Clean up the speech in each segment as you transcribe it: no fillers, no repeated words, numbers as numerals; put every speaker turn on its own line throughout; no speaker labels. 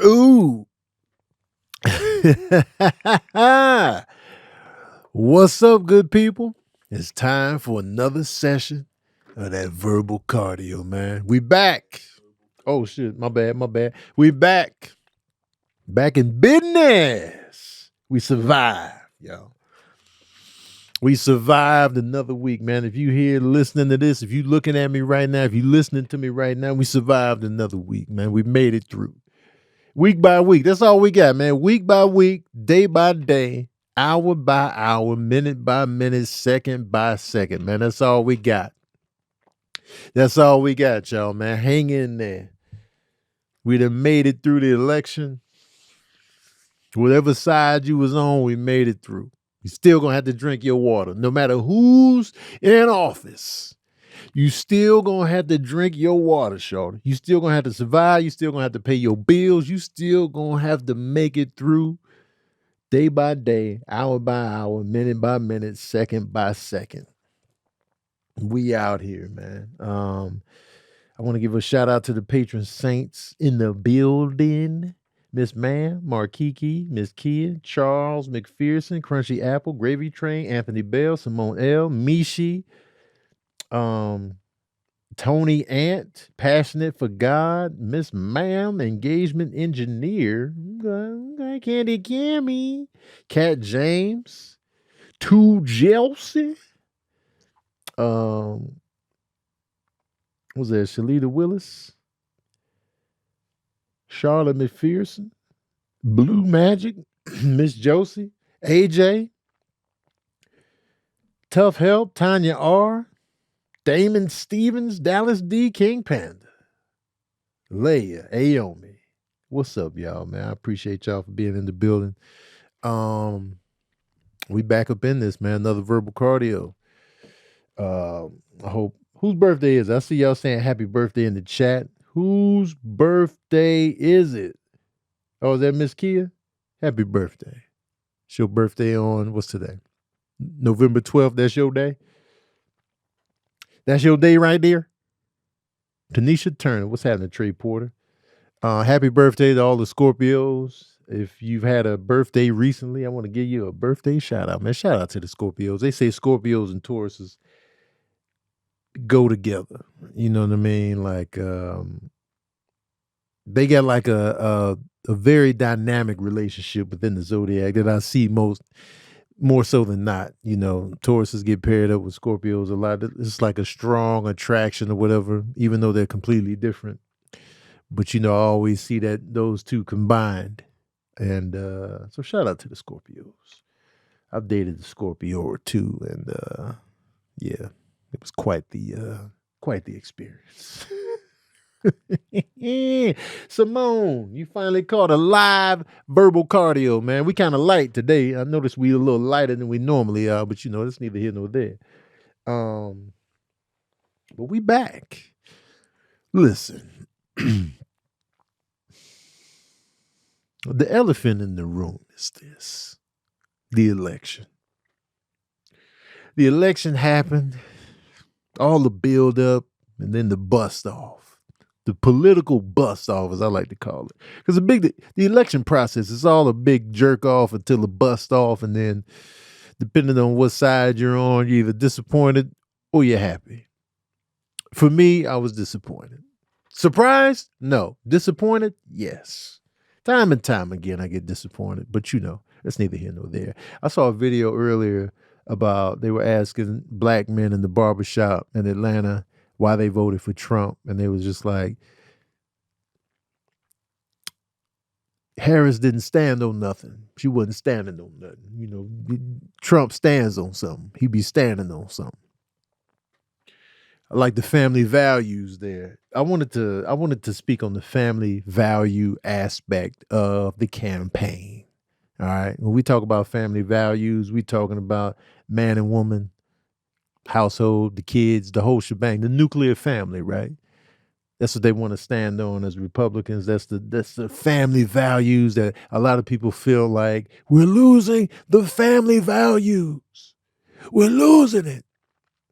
Ooh. What's up, good people? It's time for another session of that verbal cardio, man. We back. Oh shit, my bad, my bad. We back. Back in business. We survived, y'all. We survived another week, man. If you here listening to this, if you looking at me right now, if you listening to me right now, we survived another week, man. We made it through. Week by week. That's all we got, man. Week by week, day by day, hour by hour, minute by minute, second by second, man. That's all we got. That's all we got, y'all, man. Hang in there. We done made it through the election. Whatever side you was on, we made it through. You still gonna have to drink your water. No matter who's in office, you still gonna have to drink your water, shorty. You still gonna have to survive. You still gonna have to pay your bills. You still gonna have to make it through day by day, hour by hour, minute by minute, second by second. We out here, man. I want to give a shout out to the patron saints in the building. Miss Man, Markiki, Miss Kia, Charles McPherson, Crunchy Apple, Gravy Train, Anthony Bell, Simone L, Mishi, Tony Ant, Passionate for God, Miss Ma'am, Engagement Engineer, okay, Candy Cammy, Cat James, To Chelsea, was there Shalita Willis, Charlotte McPherson, Blue Magic, Miss Josie, AJ, Tough Help, Tanya R, Damon Stevens, Dallas D, King Panda, Leia, Aomi. What's up, y'all, man? I appreciate y'all for being in the building. We back up in this, man. Another verbal cardio. I hope whose birthday is it? I see y'all saying happy birthday in the chat. Whose birthday is it? Oh, is that Miss Kia? Happy birthday. It's your birthday on what's today? November 12th. That's your day. That's your day right there. Tanisha Turner. What's happening, Trey Porter? Happy birthday to all the Scorpios. If you've had a birthday recently, I want to give you a birthday shout out, man. Shout out to the Scorpios. They say Scorpios and Tauruses go together. You know what I mean? Like they got like a very dynamic relationship within the zodiac that I see more so than not. You know, Tauruses get paired up with Scorpios a lot. It's like a strong attraction or whatever, even though they're completely different. But you know, I always see that those two combined. And so shout out to the Scorpios. I've dated the Scorpio or two, and yeah, it was quite the experience. Simone, you finally caught a live verbal cardio, man. We kind of light today. I noticed we a little lighter than we normally are, but you know, it's neither here nor there. But we back. Listen. The elephant in the room is this. The election. The election happened, all the build up, and then the bust off. The political bust off, as I like to call it. Because the election process is all a big jerk off until the bust off, and then depending on what side you're on, you're either disappointed or you're happy. For me, I was disappointed. Surprised? No. Disappointed? Yes. Time and time again, I get disappointed, but you know, that's neither here nor there. I saw a video earlier about they were asking black men in the barbershop in Atlanta why they voted for Trump, and they was just like, Harris didn't stand on nothing. She wasn't standing on nothing. You know, Trump stands on something. He be standing on something. I like the family values there. I wanted to speak on the family value aspect of the campaign. All right. When we talk about family values, we talking about man and woman, household, the kids, the whole shebang, the nuclear family, right? That's what they want to stand on as Republicans. That's the family values that a lot of people feel like we're losing the family values. We're losing it.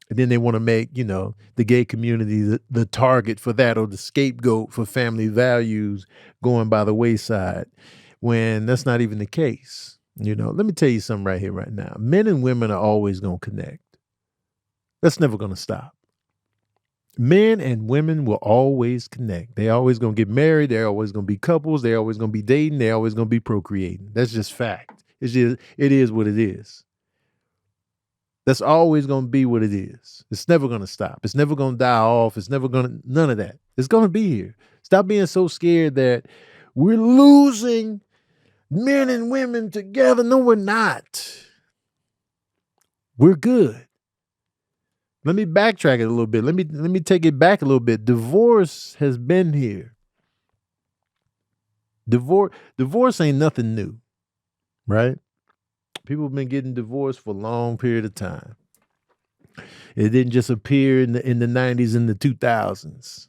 And then they want to make, the gay community the target for that, or the scapegoat for family values going by the wayside, when that's not even the case. Let me tell you something right here, right now. Men and women are always going to connect. That's never going to stop. Men and women will always connect. They always going to get married. They're always going to be couples. They're always going to be dating. They're always going to be procreating. That's just fact. It is what it is. That's always going to be what it is. It's never going to stop. It's never going to die off. It's never going to, none of that. It's going to be here. Stop being so scared that we're losing men and women together. No, we're not. We're good. Let me backtrack it a little bit. Let me take it back a little bit. Divorce has been here. Divorce ain't nothing new, right? People have been getting divorced for a long period of time. It didn't just appear in the 90s and the 2000s.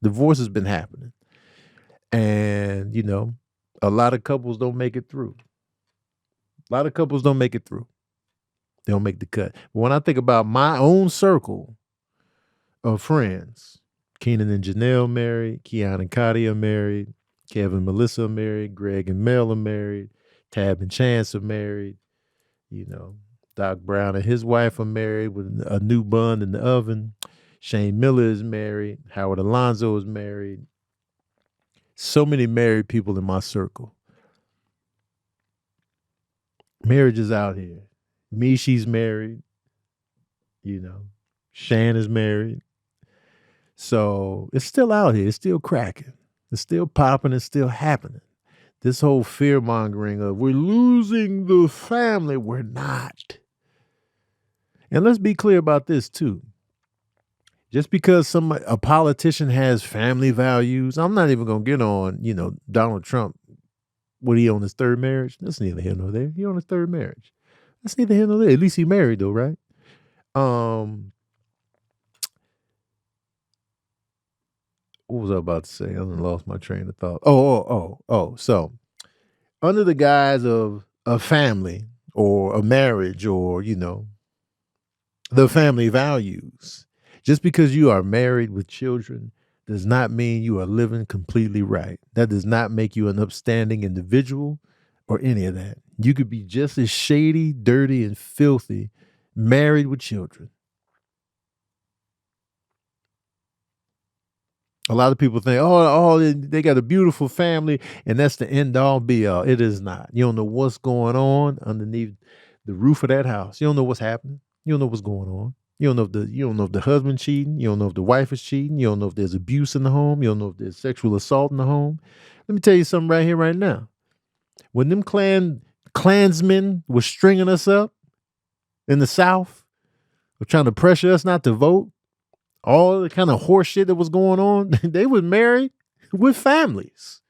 Divorce has been happening. And, a lot of couples don't make it through. A lot of couples don't make it through. They don't make the cut. But when I think about my own circle of friends, Keenan and Janelle married, Keon and Kadia married, Kevin and Melissa are married, Greg and Mel are married, Tab and Chance are married. Doc Brown and his wife are married with a new bun in the oven. Shane Miller is married. Howard Alonso is married. So many married people in my circle. Marriage is out here. Mishi's married. Shan is married. So it's still out here. It's still cracking. It's still popping. It's still happening. This whole fear mongering of we're losing the family. We're not. And let's be clear about this too. Just because a politician has family values, I'm not even going to get on, Donald Trump. What, he on his third marriage? That's neither here nor there. He on his third marriage. That's neither here nor there. At least he married though, right? What was I about to say? I lost my train of thought. So under the guise of a family or a marriage or, the family values, just because you are married with children does not mean you are living completely right. That does not make you an upstanding individual or any of that. You could be just as shady, dirty, and filthy married with children. A lot of people think, they got a beautiful family, and that's the end all be all. It is not. You don't know what's going on underneath the roof of that house. You don't know what's happening. You don't know what's going on. You don't know if the husband cheating. You don't know if the wife is cheating. You don't know if there's abuse in the home. You don't know if there's sexual assault in the home. Let me tell you something right here, right now. When them Klansmen were stringing us up in the South, were trying to pressure us not to vote, all the kind of horse shit that was going on, they were married with families.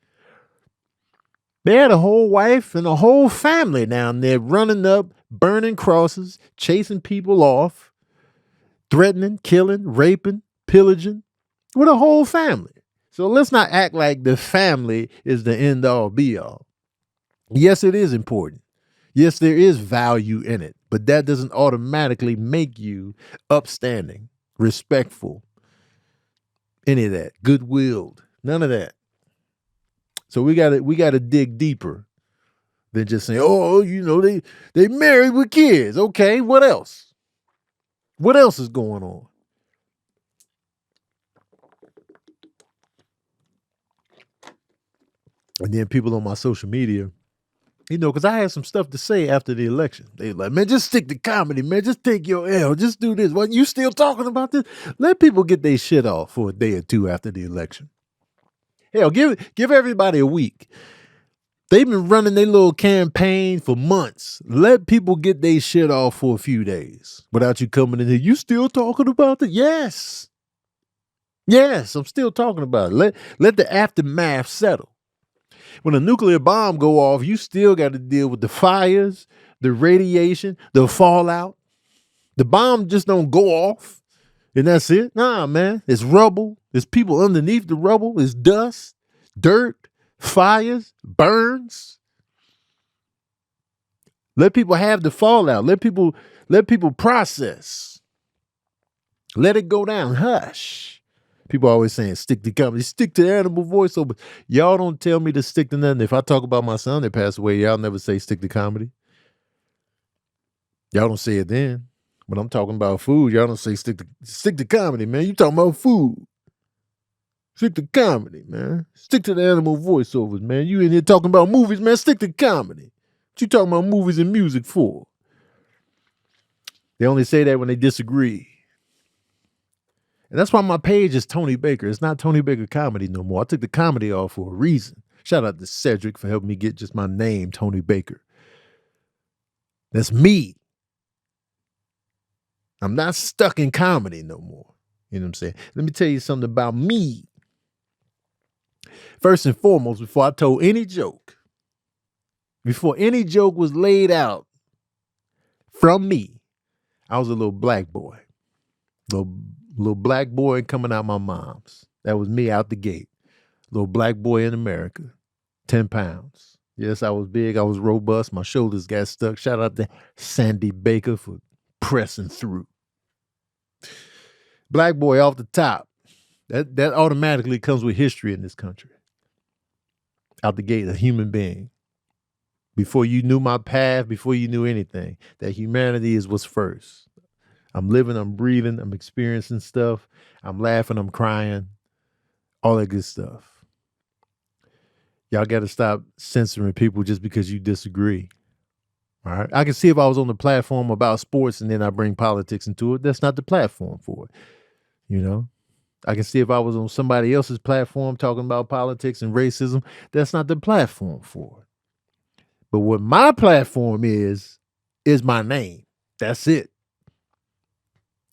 They had a whole wife and a whole family down there running up, burning crosses, chasing people off, threatening, killing, raping, pillaging, with a whole family. So let's not act like the family is the end all be all. Yes, it is important. Yes, there is value in it, but that doesn't automatically make you upstanding, respectful, any of that, good-willed, none of that. So we gotta dig deeper than just saying, they married with kids. Okay, what else? What else is going on? And then people on my social media, because I had some stuff to say after the election. They like, man, just stick to comedy, man. Just take your L. Just do this. What, you still talking about this? Let people get their shit off for a day or two after the election. Hell, give everybody a week. They've been running their little campaign for months. Let people get their shit off for a few days without you coming in here. You still talking about it? Yes. Yes, I'm still talking about it. Let the aftermath settle. When a nuclear bomb go off, you still got to deal with the fires, the radiation, the fallout. The bomb just don't go off and that's it. Nah, man. It's rubble. There's people underneath the rubble. It's dust, dirt, fires, burns. Let people have the fallout. Let people process. Let it go down. Hush. People always saying, stick to comedy, stick to animal voiceover. Y'all don't tell me to stick to nothing. If I talk about my son that passed away, y'all never say stick to comedy. Y'all don't say it then. When I'm talking about food, y'all don't say stick to comedy, man. You talking about food. Stick to comedy, man. Stick to the animal voiceovers, man. You in here talking about movies, man. Stick to comedy. What you talking about movies and music for? They only say that when they disagree. And that's why my page is Tony Baker. It's not Tony Baker Comedy no more. I took the comedy off for a reason. Shout out to Cedric for helping me get just my name, Tony Baker. That's me. I'm not stuck in comedy no more. You know what I'm saying? Let me tell you something about me. First and foremost, before I told any joke, before any joke was laid out from me, I was a little black boy. Little black boy coming out my mom's. That was me out the gate. Little black boy in America. 10 pounds. Yes, I was big. I was robust. My shoulders got stuck. Shout out to Sandy Baker for pressing through. Black boy off the top. That automatically comes with history in this country. Out the gate, a human being. Before you knew my path, before you knew anything, that humanity is what's first. I'm living, I'm breathing, I'm experiencing stuff. I'm laughing, I'm crying. All that good stuff. Y'all got to stop censoring people just because you disagree. All right. I can see if I was on the platform about sports and then I bring politics into it. That's not the platform for it. You know, I can see if I was on somebody else's platform talking about politics and racism. That's not the platform for it. But what my platform is my name. That's it.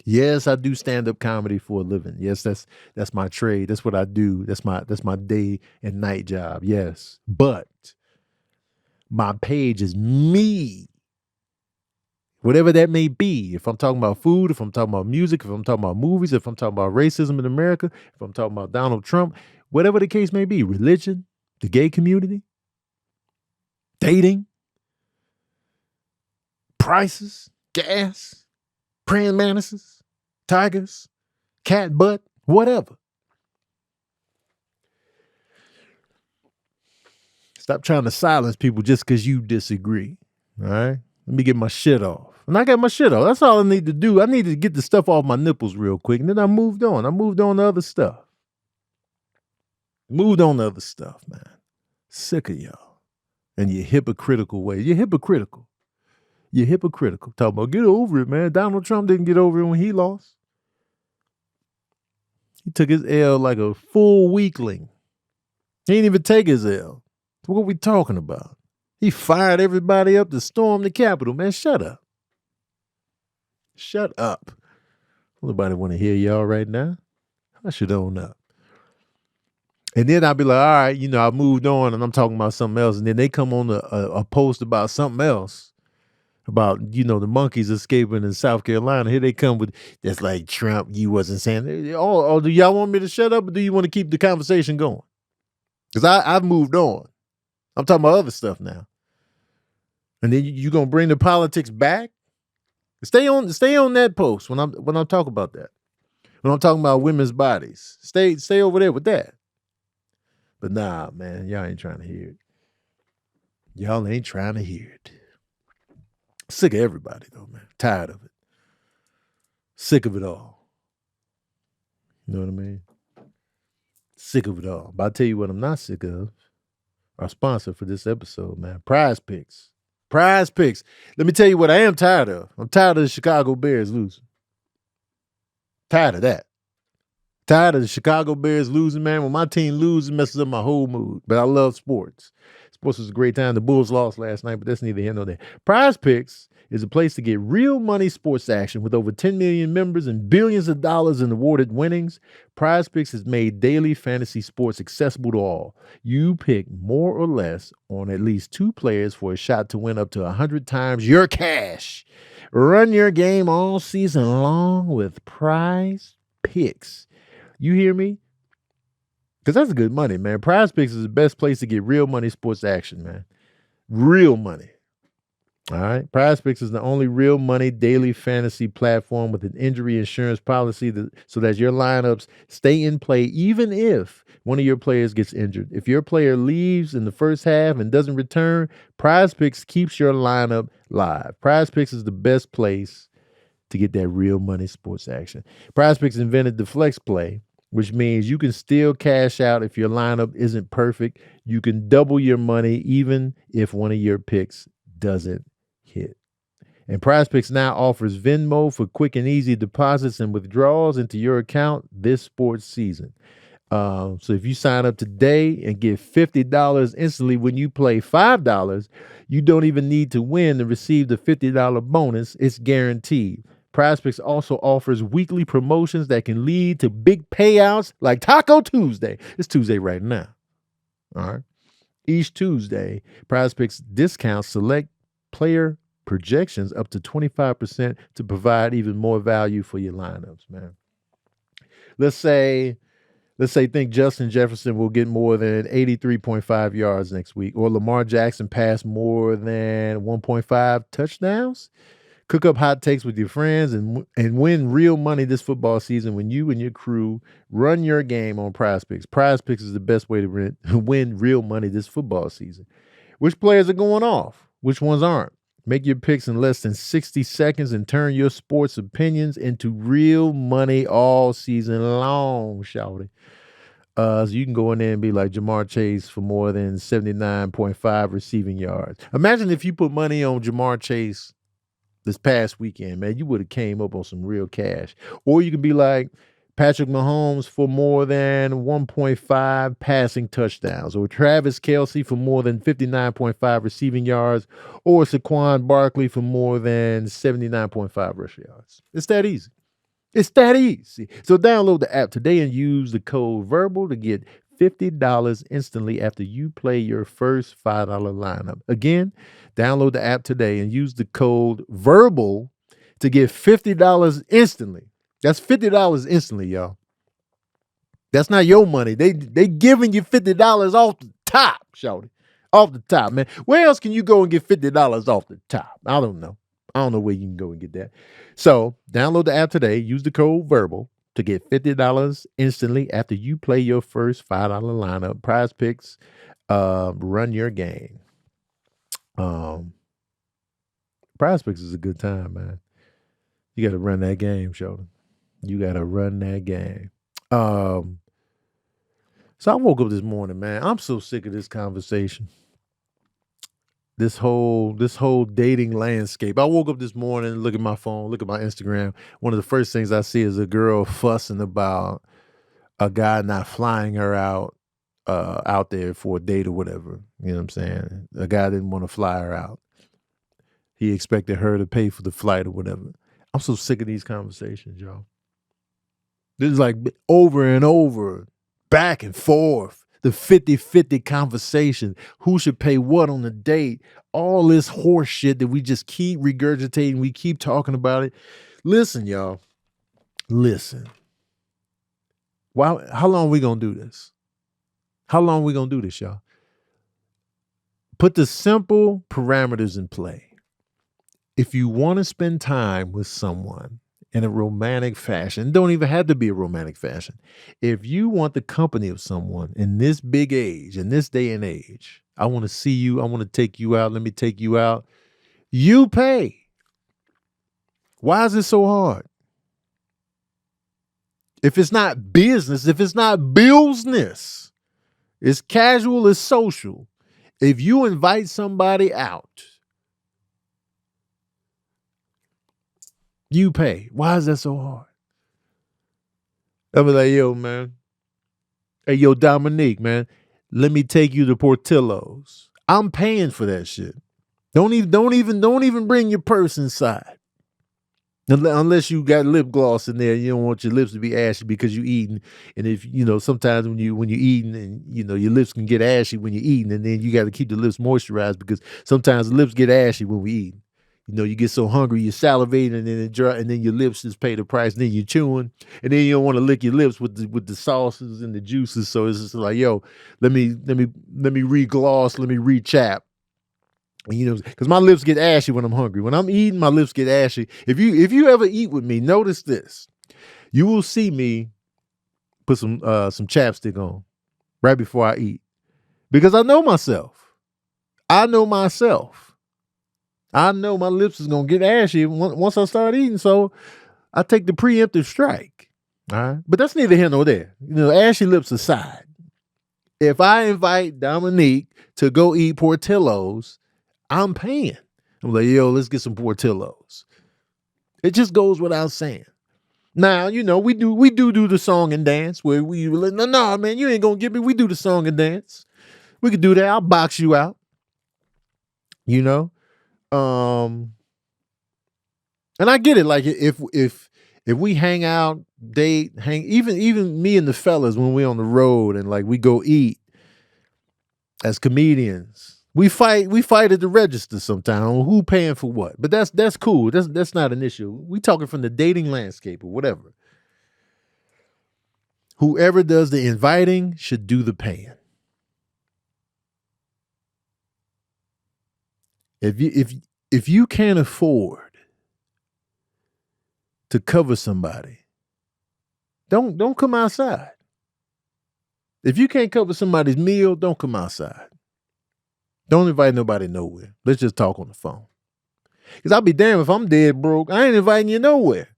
Yes, I do stand-up comedy for a living. Yes, that's my trade. That's what I do. That's my day and night job. Yes. But my page is me. Whatever that may be. If I'm talking about food, if I'm talking about music, if I'm talking about movies, if I'm talking about racism in America, if I'm talking about Donald Trump, whatever the case may be, religion, the gay community, dating, prices, gas, praying mantises, tigers, cat butt, whatever. Stop trying to silence people just because you disagree. All right? Let me get my shit off. And I got my shit off. That's all I need to do. I need to get the stuff off my nipples real quick. And then I moved on. I moved on to other stuff. Moved on to other stuff, man. Sick of y'all. And your hypocritical way. You're hypocritical. You're hypocritical. Talk about get over it, man. Donald Trump didn't get over it when he lost. He took his L like a full weakling. He didn't even take his L. What are we talking about? He fired everybody up to storm the Capitol, man. Shut up. Shut up. Nobody want to hear y'all right now. I should own up. And then I'll be like, all right, you know, I moved on and I'm talking about something else. And then they come on a post about something else. About, you know, the monkeys escaping in South Carolina. Here they come with, that's like Trump, you wasn't saying, oh, do y'all want me to shut up or do you want to keep the conversation going? Because I've moved on. I'm talking about other stuff now. And then you gonna bring the politics back? Stay on that post when I'm talking about that. When I'm talking about women's bodies. Stay over there with that. But nah, man, y'all ain't trying to hear it. Y'all ain't trying to hear it. Sick of everybody though, man. Tired of it. Sick of it all. You know what I mean? Sick of it all. But I'll tell you what I'm not sick of. Our sponsor for this episode, man. PrizePicks. PrizePicks. Let me tell you what I am tired of. I'm tired of the Chicago Bears losing. Tired of that. Tired of the Chicago Bears losing, man. When my team loses, it messes up my whole mood. But I love sports. Sports was a great time. The Bulls lost last night, but that's neither here nor there. PrizePicks is a place to get real money sports action with over 10 million members and billions of dollars in awarded winnings. PrizePicks has made daily fantasy sports accessible to all. You pick more or less on at least 2 players for a shot to win up to 100 times your cash. Run your game all season long with PrizePicks. You hear me? Because that's good money, man. PrizePicks is the best place to get real money sports action, man. Real money. All right. PrizePicks is the only real money daily fantasy platform with an injury insurance policy so that your lineups stay in play even if one of your players gets injured. If your player leaves in the first half and doesn't return, PrizePicks keeps your lineup live. PrizePicks is the best place to get that real money sports action. PrizePicks invented the flex play, which means you can still cash out if your lineup isn't perfect. You can double your money even if one of your picks doesn't hit. And PrizePicks now offers Venmo for quick and easy deposits and withdrawals into your account this sports season. So if you sign up today and get $50 instantly when you play $5, you don't even need to win to receive the $50 bonus. It's guaranteed. PrizePicks also offers weekly promotions that can lead to big payouts like Taco Tuesday. It's Tuesday right now. All right. Each Tuesday, PrizePicks discounts select player projections up to 25% to provide even more value for your lineups, man. Let's say think Justin Jefferson will get more than 83.5 yards next week, or Lamar Jackson pass more than 1.5 touchdowns. Cook up hot takes with your friends and win real money this football season when you and your crew run your game on PrizePicks. PrizePicks is the best way to win real money this football season. Which players are going off? Which ones aren't? Make your picks in less than 60 seconds and turn your sports opinions into real money all season long, shawty. So you can go in there and be like Jamar Chase for more than 79.5 receiving yards. Imagine if you put money on Jamar Chase this past weekend, man, you would have came up on some real cash. Or you could be like Patrick Mahomes for more than 1.5 passing touchdowns, or Travis Kelce for more than 59.5 receiving yards, or Saquon Barkley for more than 79.5 rushing yards. It's that easy. It's that easy. So download the app today and use the code VERBAL to get $50 instantly after you play your first $5 lineup. Again, download the app today and use the code VERBAL to get $50 instantly. That's $50 instantly, y'all. That's not your money. They giving you $50 off the top, shawty. Off the top, man. Where else can you go and get $50 off the top? I don't know. I don't know where you can go and get that. So download the app today. Use the code VERBAL to get $50 instantly after you play your first $5 lineup. PrizePicks, run your game. PrizePicks is a good time, man. You got to run that game, Sheldon. You got to run that game. So I woke up this morning, man. I'm so sick of this conversation. This whole dating landscape. I woke up this morning, look at my phone, look at my Instagram. One of the first things I see is a girl fussing about a guy not flying her out there for a date or whatever. You know what I'm saying? A guy didn't want to fly her out. He expected her to pay for the flight or whatever. I'm so sick of these conversations, y'all. This is like over and over, back and forth. The 50-50 conversation. Who should pay what on the date? All this horse shit that we just keep regurgitating. We keep talking about it. Listen, y'all. Listen. How long are we going to do this? How long are we going to do this, y'all? Put the simple parameters in play. If you want to spend time with someone in a romantic fashion, don't even have to be a romantic fashion. If you want the company of someone in this big age, in this day and age, I want to see you, I want to take you out, let me take you out, you pay. Why is it so hard? If it's not business, if it's not business, it's casual, it's social. If you invite somebody out, you pay. Why is that so hard? I'll be like, yo, man. Hey, yo, Dominique, man. Let me take you to Portillo's. I'm paying for that shit. Don't even bring your purse inside. Unless you got lip gloss in there, you don't want your lips to be ashy because you eating. And if sometimes when you eating and your lips can get ashy when you're eating, and then you got to keep the lips moisturized because sometimes the lips get ashy when we eat. You get so hungry, you're salivating, and then it dry, and then your lips just pay the price, and then you're chewing, and then you don't want to lick your lips with the sauces and the juices. So it's just like, yo, let me re-gloss, let me re-chap. And, you know, because my lips get ashy when I'm hungry. When I'm eating, my lips get ashy. If you ever eat with me, notice this. You will see me put some chapstick on right before I eat. Because I know myself. I know myself. I know my lips is gonna get ashy once I start eating. So I take the preemptive strike. All right. But that's neither here nor there. You know, ashy lips aside. If I invite Dominique to go eat Portillo's, I'm paying. I'm like, yo, let's get some Portillo's. It just goes without saying. Now, you know, we do the song and dance where we like, no, man, you ain't gonna get me. We do the song and dance. We could do that. I'll box you out. You know? And I get it. Like if we hang out, even me and the fellas when we on the road and like we go eat as comedians. We fight at the register sometimes on who paying for what. But that's cool. That's not an issue. We talking from the dating landscape or whatever. Whoever does the inviting should do the paying. If you can't afford to cover somebody, don't come outside. If you can't cover somebody's meal, don't come outside. Don't invite nobody nowhere. Let's just talk on the phone. Because I'll be damned if I'm dead broke. I ain't inviting you nowhere.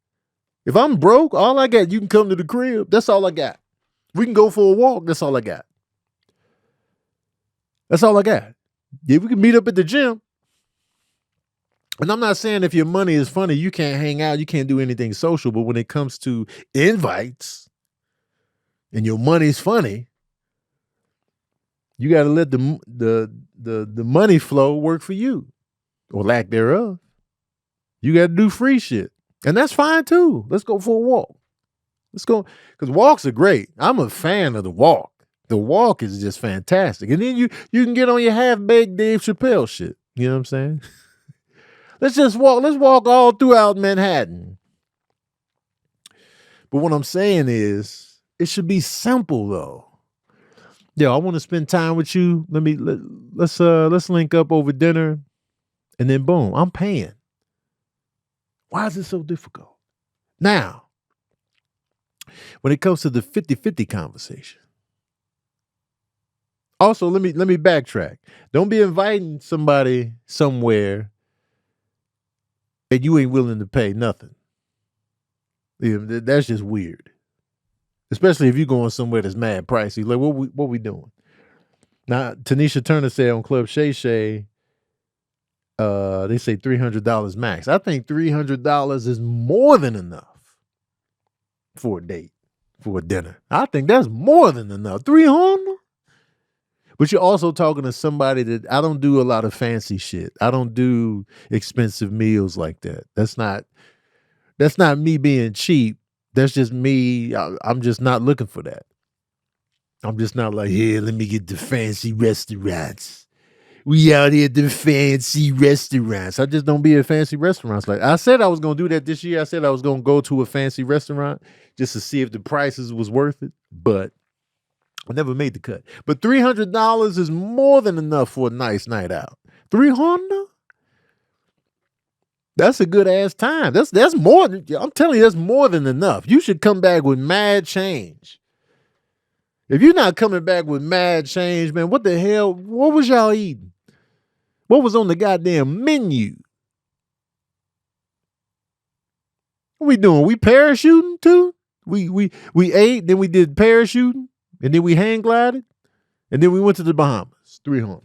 If I'm broke, all I got, you can come to the crib. That's all I got. We can go for a walk. That's all I got. That's all I got. Yeah, we can meet up at the gym. And I'm not saying if your money is funny, you can't hang out, you can't do anything social. But when it comes to invites and your money's funny, you got to let the money flow work for you or lack thereof. You got to do free shit. And that's fine too. Let's go for a walk. Let's go. Because walks are great. I'm a fan of the walk. The walk is just fantastic. And then you can get on your half-baked Dave Chappelle shit. You know what I'm saying? Let's just walk. Let's walk all throughout Manhattan. But what I'm saying is, it should be simple though. Yo, I want to spend time with you. Let's link up over dinner, and then boom, I'm paying. Why is it so difficult? Now, when it comes to the 50-50 conversation, also let me backtrack. Don't be inviting somebody somewhere and you ain't willing to pay nothing. Yeah, that's just weird. Especially if you're going somewhere that's mad pricey. Like, what we doing? Now, Tanisha Turner said on Club Shay Shay, they say $300 max. I think $300 is more than enough for a date, for a dinner. I think that's more than enough. $300? But you're also talking to somebody that I don't do a lot of fancy shit. I don't do expensive meals like that. That's not me being cheap. That's just me. I'm just not looking for that. I'm just not like, here, let me get the fancy restaurants. We out here at the fancy restaurants. I just don't be at fancy restaurants. Like I said I was going to do that this year. I said I was going to go to a fancy restaurant just to see if the prices was worth it. But I never made the cut. But $300 is more than enough for a nice night out. $300? That's a good ass time. That's more. I'm telling you, that's more than enough. You should come back with mad change. If you're not coming back with mad change, man, what the hell? What was y'all eating? What was on the goddamn menu? What we doing? We parachuting too? We ate, then we did parachuting, and then we hang glided, and then we went to the Bahamas. $300.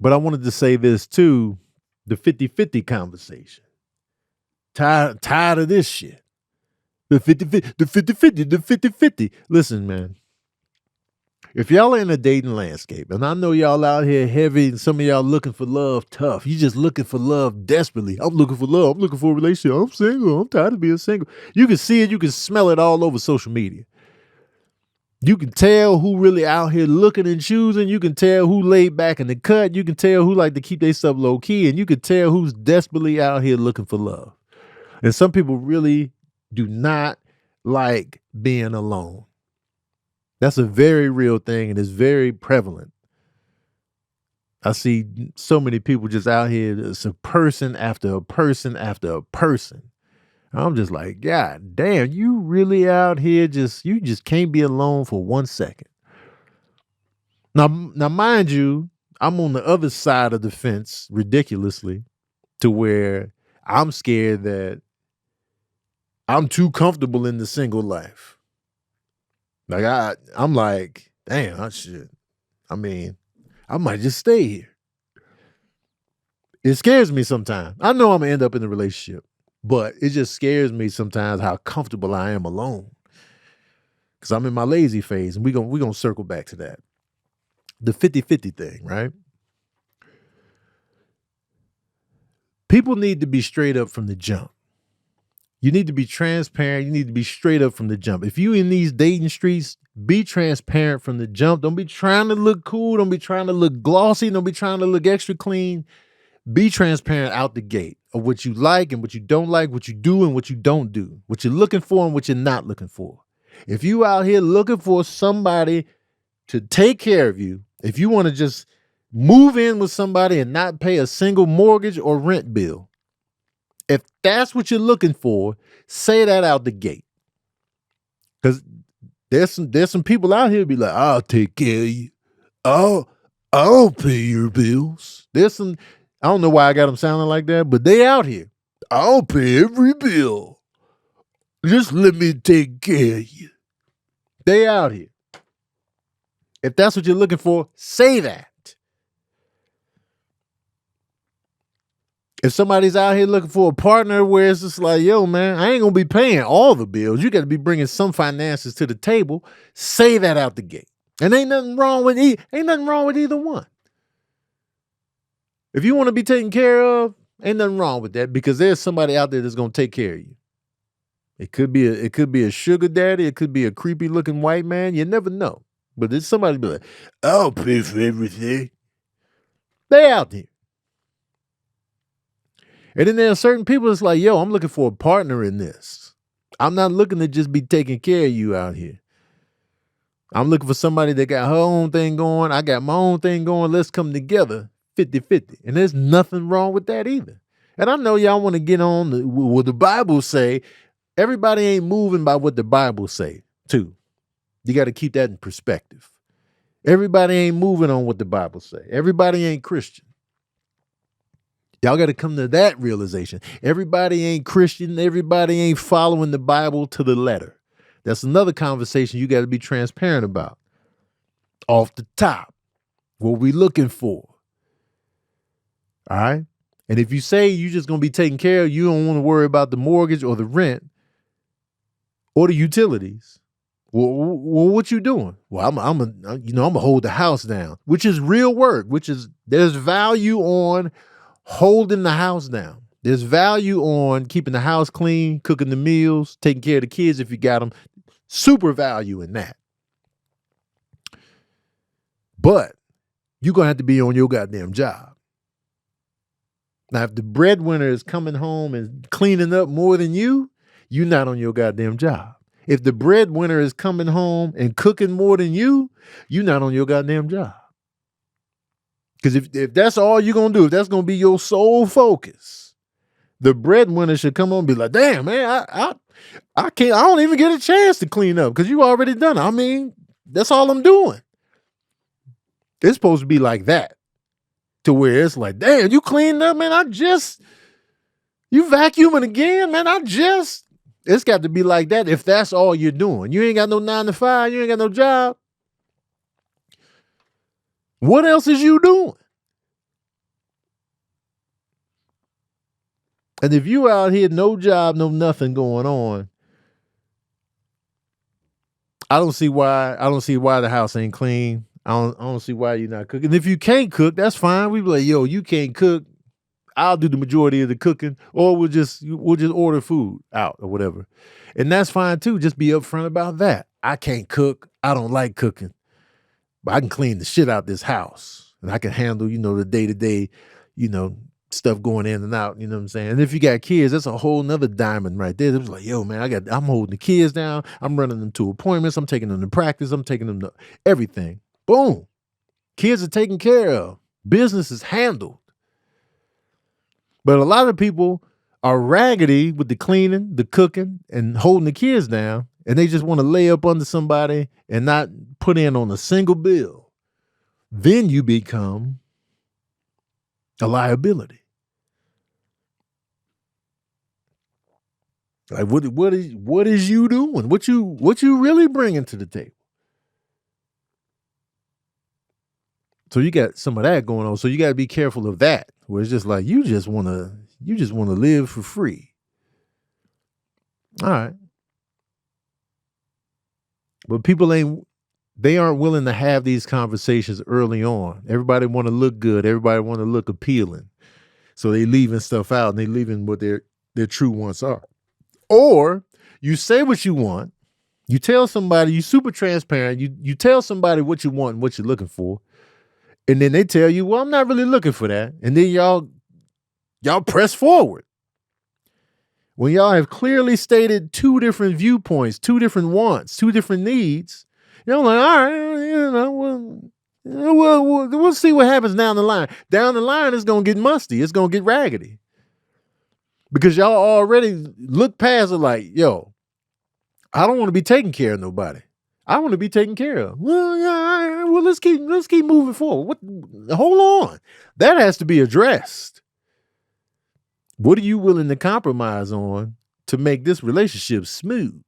But I wanted to say this too, the 50-50 conversation. Tired of this shit. The 50-50. Listen, man. If y'all are in a dating landscape, and I know y'all out here heavy, and some of y'all looking for love tough. You just looking for love desperately. I'm looking for love. I'm looking for a relationship. I'm single. I'm tired of being single. You can see it. You can smell it all over social media. You can tell who really out here looking and choosing. You can tell who laid back in the cut. You can tell who like to keep their stuff low key. And you can tell who's desperately out here looking for love. And some people really do not like being alone. That's a very real thing, and it's very prevalent. I see so many people just out here. It's a person after a person after a person. I'm just like, God damn, you really out here you just can't be alone for 1 second. Now, mind you, I'm on the other side of the fence ridiculously to where I'm scared that I'm too comfortable in the single life. Like I'm like, damn, I mean, I might just stay here. It scares me sometimes. I know I'm gonna end up in a relationship, but it just scares me sometimes how comfortable I am alone. Cause I'm in my lazy phase, and we're gonna circle back to that. The 50-50 thing, right? People need to be straight up from the jump. You need to be transparent. You need to be straight up from the jump. If you in these dating streets, be transparent from the jump. Don't be trying to look cool. Don't be trying to look glossy. Don't be trying to look extra clean. Be transparent out the gate of what you like and what you don't like, what you do and what you don't do, what you're looking for and what you're not looking for. If you out here looking for somebody to take care of you, if you want to just move in with somebody and not pay a single mortgage or rent bill, if that's what you're looking for, say that out the gate. Because there's some people out here be like, I'll take care of you. I'll pay your bills. There's some, I don't know why I got them sounding like that, but they out here. I'll pay every bill. Just let me take care of you. They out here. If that's what you're looking for, say that. If somebody's out here looking for a partner where it's just like, yo, man, I ain't going to be paying all the bills. You got to be bringing some finances to the table. Say that out the gate. And ain't nothing wrong with either one. If you want to be taken care of, ain't nothing wrong with that, because there's somebody out there that's going to take care of you. It could be a sugar daddy. It could be a creepy looking white man. You never know. But there's somebody be like, I'll pay for everything. They out there. And then there are certain people that's like, yo, I'm looking for a partner in this. I'm not looking to just be taking care of you out here. I'm looking for somebody that got her own thing going. I got my own thing going. Let's come together 50-50. And there's nothing wrong with that either. And I know y'all want to get on what the Bible say. Everybody ain't moving by what the Bible say, too. You got to keep that in perspective. Everybody ain't moving on what the Bible say. Everybody ain't Christian. Y'all got to come to that realization. Everybody ain't Christian. Everybody ain't following the Bible to the letter. That's another conversation you got to be transparent about. Off the top, what we looking for. All right? And if you say you're just going to be taken care of, you don't want to worry about the mortgage or the rent or the utilities. Well, what you doing? Well, I'm gonna hold the house down, which is real work, there's value on holding the house down. There's value on keeping the house clean, cooking the meals, taking care of the kids if you got them. Super value in that. But you're going to have to be on your goddamn job. Now, if the breadwinner is coming home and cleaning up more than you're not on your goddamn job. If the breadwinner is coming home and cooking more than you're not on your goddamn job. Because if that's all you're going to do, if that's going to be your sole focus, the breadwinner should come on and be like, damn, man, I don't even get a chance to clean up because you already done it. I mean, that's all I'm doing. It's supposed to be like that, to where it's like, damn, you cleaned up, man. You vacuuming again, man. It's got to be like that if that's all you're doing. You ain't got no 9 to 5. You ain't got no job. What else is you doing? And if you out here, no job, no nothing going on, I don't see why the house ain't clean. I don't see why you're not cooking. If you can't cook, that's fine. We be like, yo, you can't cook. I'll do the majority of the cooking, or we'll just order food out or whatever. And that's fine too. Just be upfront about that. I can't cook. I don't like cooking, but I can clean the shit out this house, and I can handle, the day-to-day, stuff going in and out, you know what I'm saying? And if you got kids, that's a whole nother diamond right there. It was like, yo, man, I'm holding the kids down. I'm running them to appointments. I'm taking them to practice. I'm taking them to everything. Boom. Kids are taken care of. Business is handled. But a lot of people are raggedy with the cleaning, the cooking, and holding the kids down. And they just want to lay up under somebody and not put in on a single bill. Then you become a liability. Like what is you doing? What you really bringing to the table? So you got some of that going on. So you got to be careful of that. Where it's just like you just want to live for free. All right. But people aren't willing to have these conversations early on. Everybody want to look good. Everybody want to look appealing. So they leaving stuff out and they leaving what their true wants are. Or you say what you want. You tell somebody, you super transparent. You tell somebody what you want and what you're looking for. And then they tell you, well, I'm not really looking for that. And then y'all press forward. When y'all have clearly stated two different viewpoints, two different wants, two different needs, you're like, all right, we'll see what happens down the line. Down the line, it's going to get musty. It's going to get raggedy. Because y'all already look past it like, yo, I don't want to be taking care of nobody. I want to be taken care of. Well, yeah, well, let's keep moving forward. Hold on. That has to be addressed. What are you willing to compromise on to make this relationship smooth?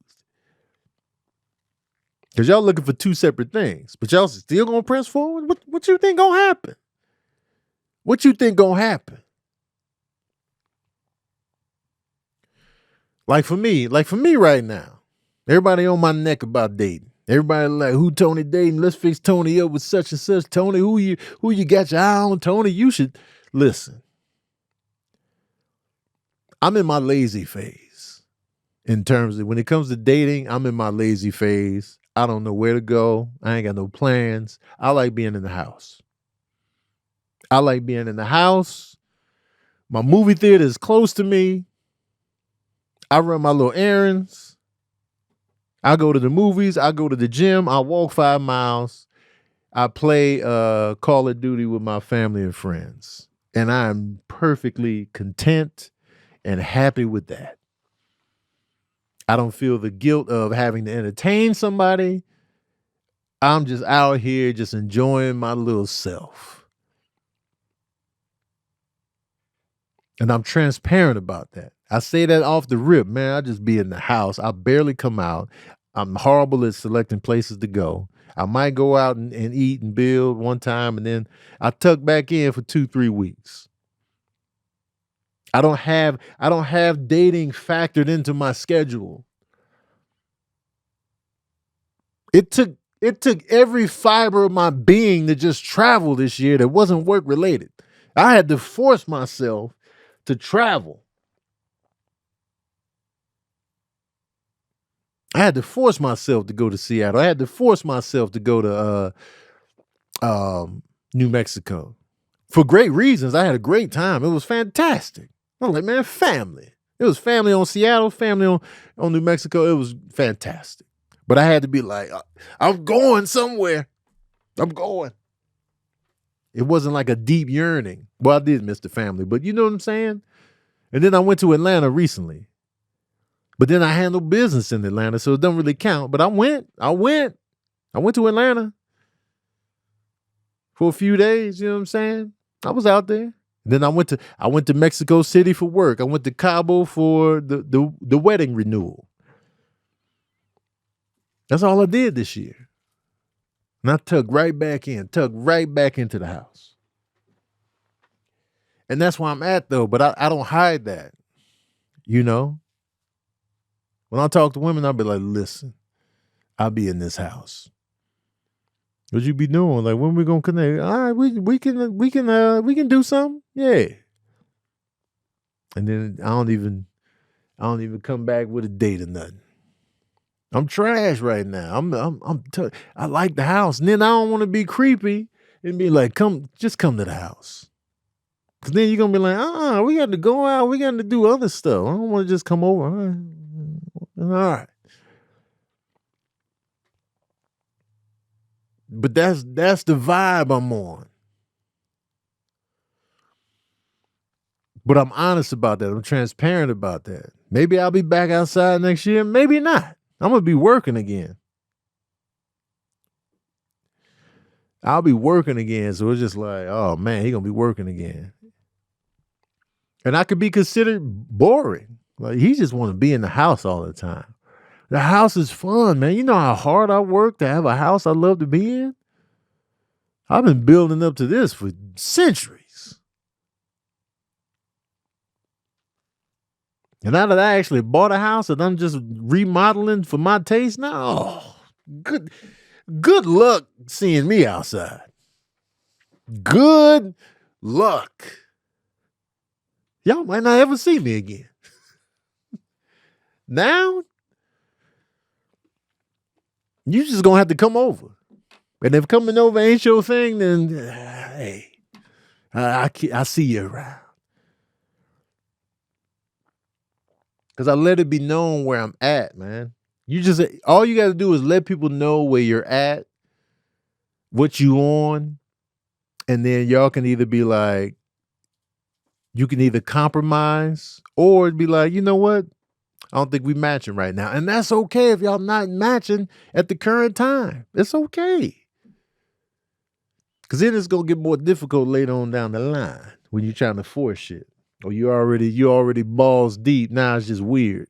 Because y'all looking for two separate things, but y'all still gonna press forward? What you think gonna happen? What you think gonna happen? Like for me right now, everybody on my neck about dating. Everybody like, who Tony dating? Let's fix Tony up with such and such. Tony, who you got your eye on? Tony, you should listen. I'm in my lazy phase. In terms of when it comes to dating, I'm in my lazy phase. I don't know where to go. I ain't got no plans. I like being in the house. My movie theater is close to me. I run my little errands. I go to the movies. I go to the gym. I walk 5 miles. I play Call of Duty with my family and friends. And I'm perfectly content and happy with that. I don't feel the guilt of having to entertain somebody. I'm just out here just enjoying my little self. And I'm transparent about that. I say that off the rip, man. I just be in the house. I barely come out. I'm horrible at selecting places to go. I might go out and eat and build one time, and then I tuck back in for 2-3 weeks. I don't have dating factored into my schedule. It took every fiber of my being to just travel this year that wasn't work related. I had to force myself to travel. I had to force myself to go to Seattle. I had to force myself to go to New Mexico for great reasons. I had a great time. It was fantastic. I'm like, man, family. It was family on Seattle, family on New Mexico. It was fantastic. But I had to be like, I'm going somewhere. I'm going. It wasn't like a deep yearning. Well, I did miss the family, but you know what I'm saying? And then I went to Atlanta recently. But then I handled business in Atlanta, so it doesn't really count. But I went to Atlanta for a few days, you know what I'm saying? I was out there. Then I went to Mexico City for work. I went to Cabo for the wedding renewal. That's all I did this year. And I tugged right back into the house. And that's where I'm at though, but I don't hide that. You know? When I talk to women, I'll be like, listen, I'll be in this house. What you be doing? Like, when we gonna connect? All right, we can do something. Yeah. And then I don't even come back with a date or nothing. I'm trash right now. I like the house. And then I don't want to be creepy and be like, just come to the house. Cause then you're gonna be like, we got to go out, we got to do other stuff. I don't want to just come over. All right. But that's the vibe I'm on. But I'm honest about that. I'm transparent about that. Maybe I'll be back outside next year. Maybe not. I'm gonna be working again. I'll be working again. So it's just like, oh man, he gonna be working again. And I could be considered boring. Like he just want to be in the house all the time. The house is fun, man. You know how hard I work to have a house I love to be in? I've been building up to this for centuries. And now that I actually bought a house and I'm just remodeling for my taste now, good luck seeing me outside. Good luck. Y'all might not ever see me again. Now, you just gonna have to come over. And if coming over ain't your thing, then hey, I see you around. Because I let it be known where I'm at, man. All you got to do is let people know where you're at, what you on, and then y'all can either be like, you can either compromise or be like, you know what? I don't think we matching right now. And that's okay if y'all not matching at the current time. It's okay. Because then it's going to get more difficult later on down the line when you're trying to force shit. Or you already balls deep. Now it's just weird.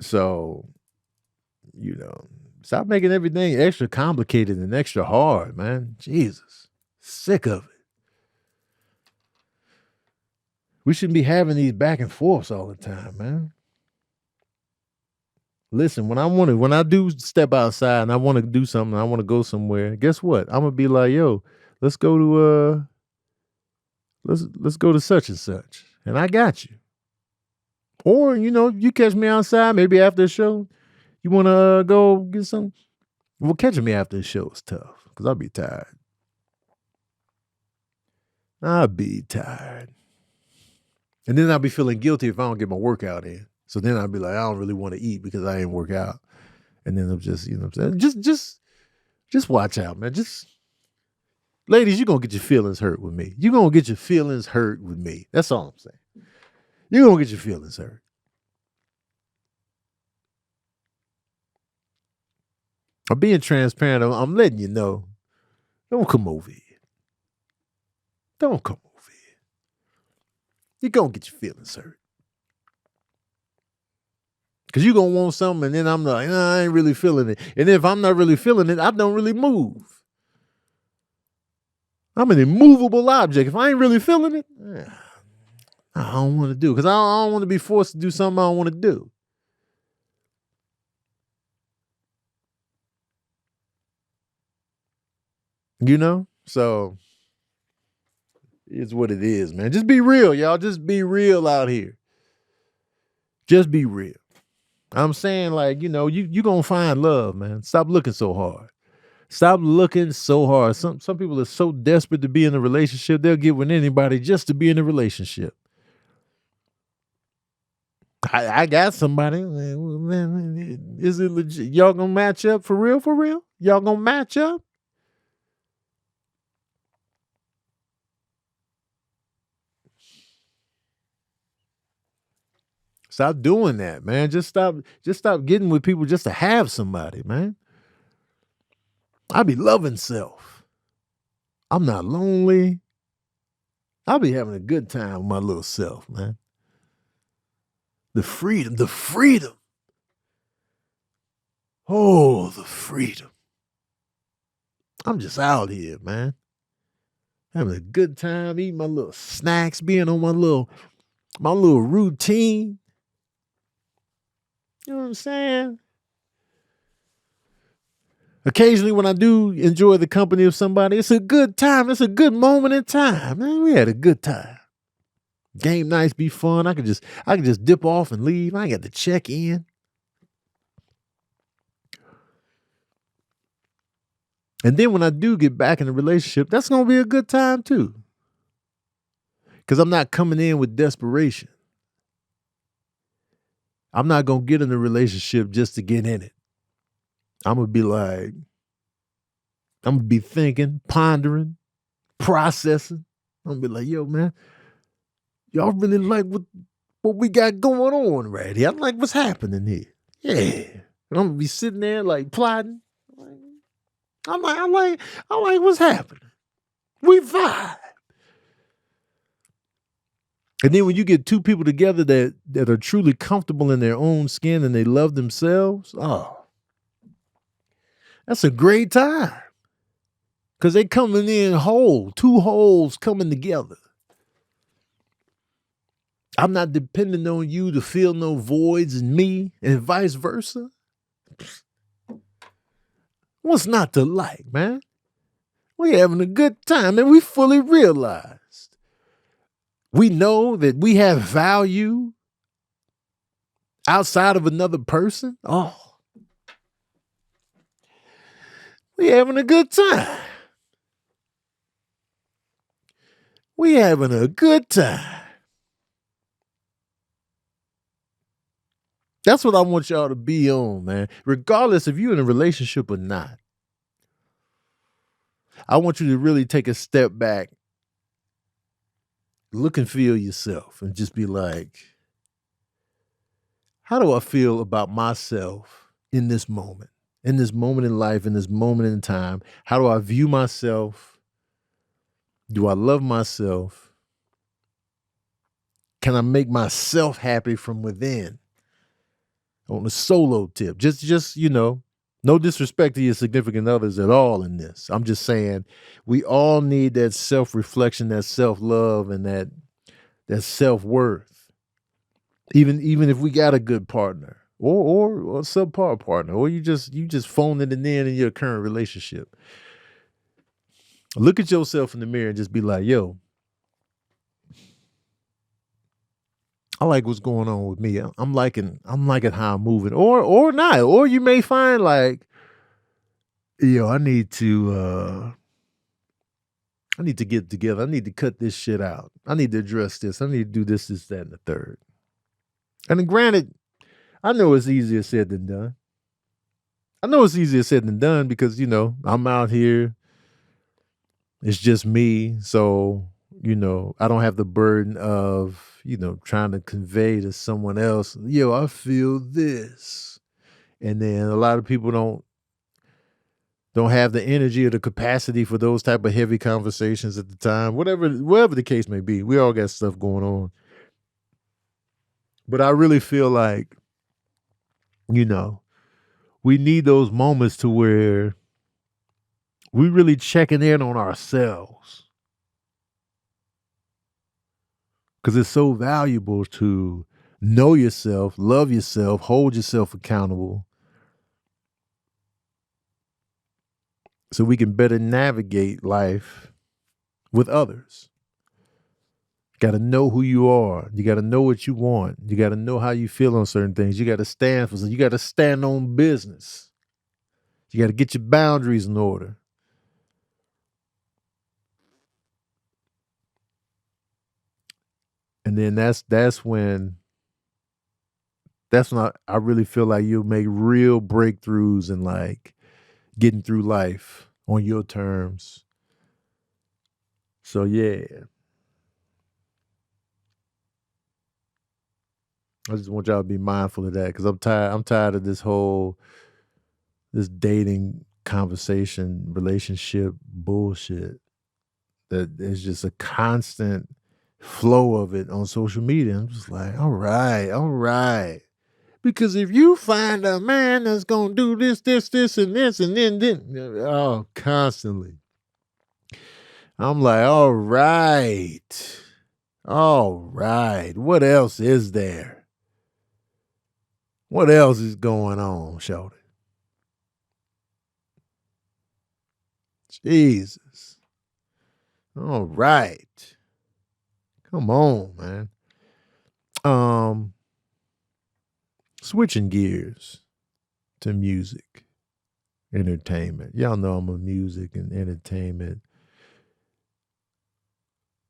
So, stop making everything extra complicated and extra hard, man. Jesus. Sick of it. We shouldn't be having these back and forths all the time, man. Listen, when I do step outside and I want to do something, I want to go somewhere, guess what? I'm gonna be like, yo, let's go to let's go to such and such. And I got you. Or, you catch me outside, maybe after the show, you wanna go get something? Well, catching me after the show is tough, because I'll be tired. And then I'll be feeling guilty if I don't get my workout in. So then I'll be like, I don't really want to eat because I ain't work out. And then I'm just, just watch out, man. Ladies, you're going to get your feelings hurt with me. You're going to get your feelings hurt with me. That's all I'm saying. You're going to get your feelings hurt. I'm being transparent. I'm letting you know. Don't come over here. Don't come over here. You're going to get your feelings hurt. Because you're going to want something, and then I'm like, I ain't really feeling it. And if I'm not really feeling it, I don't really move. I'm an immovable object. If I ain't really feeling it, I don't want to do. Because I don't want to be forced to do something I don't want to do. So it's what it is, man. Just be real, y'all. Just be real out here. Just be real. I'm saying, like, you going to find love, man. Stop looking so hard. Stop looking so hard. Some people are so desperate to be in a relationship, they'll get with anybody just to be in a relationship. I got somebody. Is it legit? Y'all going to match up for real? For real? Y'all going to match up? Stop doing that, man. Just stop getting with people just to have somebody, man. I be loving self. I'm not lonely. I'll be having a good time with my little self, man. The freedom. Oh, the freedom. I'm just out here, man. Having a good time, eating my little snacks, being on my little routine. You know what I'm saying? Occasionally when I do enjoy the company of somebody, it's a good time. It's a good moment in time. Man, we had a good time. Game nights be fun. I could just dip off and leave. I ain't got to check in. And then when I do get back in a relationship, that's going to be a good time too. Because I'm not coming in with desperation. I'm not going to get in a relationship just to get in it. I'm going to be like, I'm going to be thinking, pondering, processing. I'm going to be like, yo, man, y'all really like what we got going on right here. I like what's happening here. Yeah. And I'm going to be sitting there like plotting. I like what's happening. We vibe. And then when you get two people together that are truly comfortable in their own skin and they love themselves, oh, that's a great time. Because they coming in whole, two wholes coming together. I'm not depending on you to fill no voids in me and vice versa. What's not to like, man? We having a good time and we fully realized. We know that we have value outside of another person. Oh, we having a good time. We having a good time. That's what I want y'all to be on, man. Regardless if you're in a relationship or not. I want you to really take a step back, look and feel yourself, and just be like, how do I feel about myself in this moment in life, in this moment in time? How do I view myself? Do I love myself? Can I make myself happy from within? On a solo tip, just no disrespect to your significant others at all in this. I'm just saying we all need that self-reflection, that self-love, and that self-worth. Even if we got a good partner or a subpar partner, or you just phoning it in your current relationship. Look at yourself in the mirror and just be like, yo, I like what's going on with me. I'm liking how I'm moving, or not. Or you may find like, yo, I need to get together. I need to cut this shit out. I need to address this. I need to do this, that, and the third. And then granted, I know it's easier said than done. Because, I'm out here. It's just me. So, I don't have the burden of, trying to convey to someone else, yo, I feel this. And then a lot of people don't have the energy or the capacity for those type of heavy conversations at the time. Whatever the case may be, we all got stuff going on. But I really feel like, we need those moments to where we really checking in on ourselves. Because it's so valuable to know yourself, love yourself, hold yourself accountable, so we can better navigate life with others. You got to know who you are. You got to know what you want. You got to know how you feel on certain things. You got to stand for something. You got to stand on business. You got to get your boundaries in order. And then that's when I really feel like you'll make real breakthroughs in like getting through life on your terms. So yeah. I just want y'all to be mindful of that because I'm tired of this dating conversation, relationship bullshit. That there's just a constant flow of it on social media. I'm just like, all right. Because if you find a man that's gonna do this, and this, and then, constantly. I'm like, all right. What else is there? What else is going on, shorty? Jesus. All right. Come on, man. Switching gears to music. entertainment. Y'all know I'm a music and entertainment.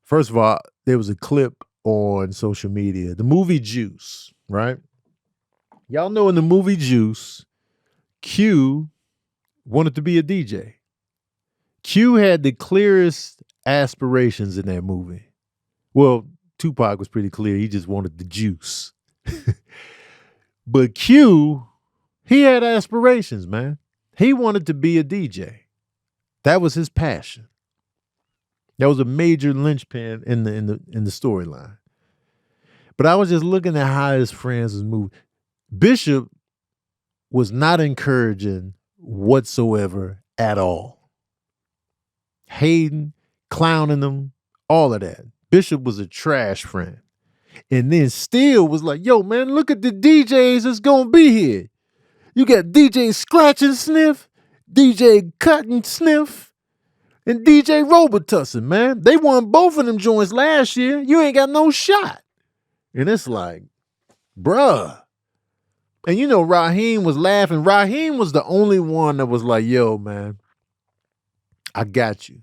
First of all, there was a clip on social media, the movie Juice, right? Y'all know in the movie Juice, Q wanted to be a DJ. Q had the clearest aspirations in that movie. Well, Tupac was pretty clear. He just wanted the juice. But Q, he had aspirations, man. He wanted to be a DJ. That was his passion. That was a major linchpin in the storyline. But I was just looking at how his friends was moving. Bishop was not encouraging whatsoever at all. Hating, clowning them, all of that. Bishop was a trash friend. And then Steele was like, yo, man, look at the DJs that's going to be here. You got DJ Scratch and Sniff, DJ Cut and Sniff, and DJ Robitussin, man. They won both of them joints last year. You ain't got no shot. And it's like, bruh. And you know, Raheem was laughing. Raheem was the only one that was like, yo, man, I got you.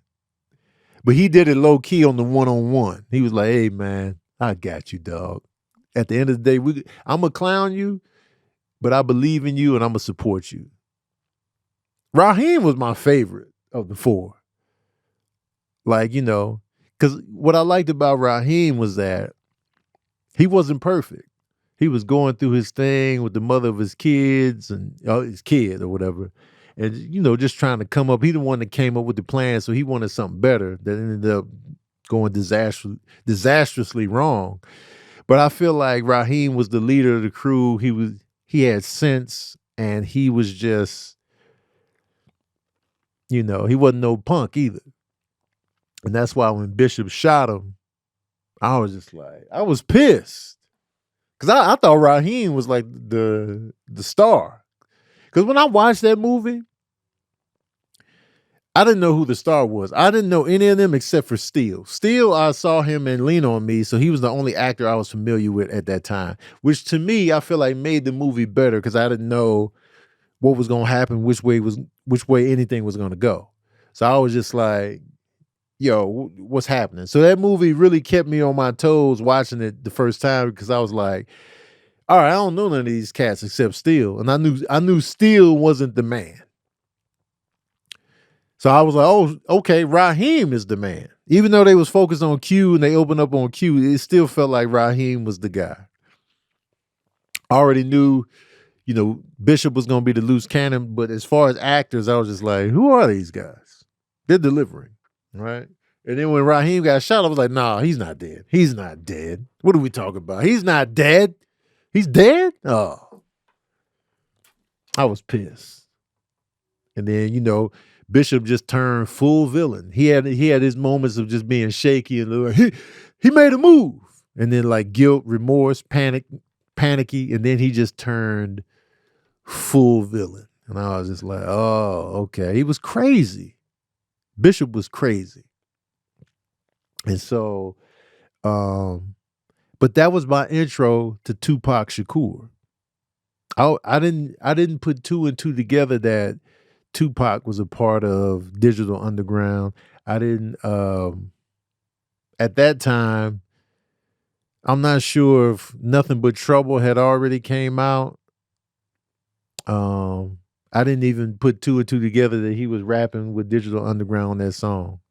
But he did it low key on the one-on-one. He was like, hey, man, I got you, dog. At the end of the day, I'm going to clown you, but I believe in you and I'm going to support you. Raheem was my favorite of the four. Like, you know, because what I liked about Raheem was that he wasn't perfect. He was going through his thing with the mother of his kids and his kid or whatever. And, you know, just trying to come up. He the one that came up with the plan, so he wanted something better that ended up going disastrously wrong. But I feel like Raheem was the leader of the crew. He had sense, and he was just, you know, he wasn't no punk either. And that's why when Bishop shot him, I was just like, I was pissed. Because I thought Raheem was like the star. Because when I watched that movie, I didn't know who the star was. I didn't know any of them except for Steele. Steele, I saw him in Lean On Me, so he was the only actor I was familiar with at that time, which to me, I feel like made the movie better because I didn't know what was going to happen, which way anything was going to go. So I was just like, yo, what's happening? So that movie really kept me on my toes watching it the first time because I was like, all right, I don't know none of these cats except Steele. And I knew Steele wasn't the man. So I was like, oh, okay, Raheem is the man. Even though they was focused on Q and they opened up on Q, it still felt like Raheem was the guy. I already knew, you know, Bishop was going to be the loose cannon, but as far as actors, I was just like, who are these guys? They're delivering, right? And then when Raheem got shot, I was like, nah, he's not dead. He's not dead. What are we talking about? He's not dead. He's dead? Oh. I was pissed. And then, you know, Bishop just turned full villain. He had his moments of just being shaky and like, he made a move. And then like guilt, remorse, panicky, and then he just turned full villain. And I was just like, oh, okay. He was crazy. Bishop was crazy. And so, but that was my intro to Tupac Shakur. I didn't put two and two together that Tupac was a part of Digital Underground. I didn't, at that time, I'm not sure if Nothing But Trouble had already came out. I didn't even put two and two together that he was rapping with Digital Underground on that song.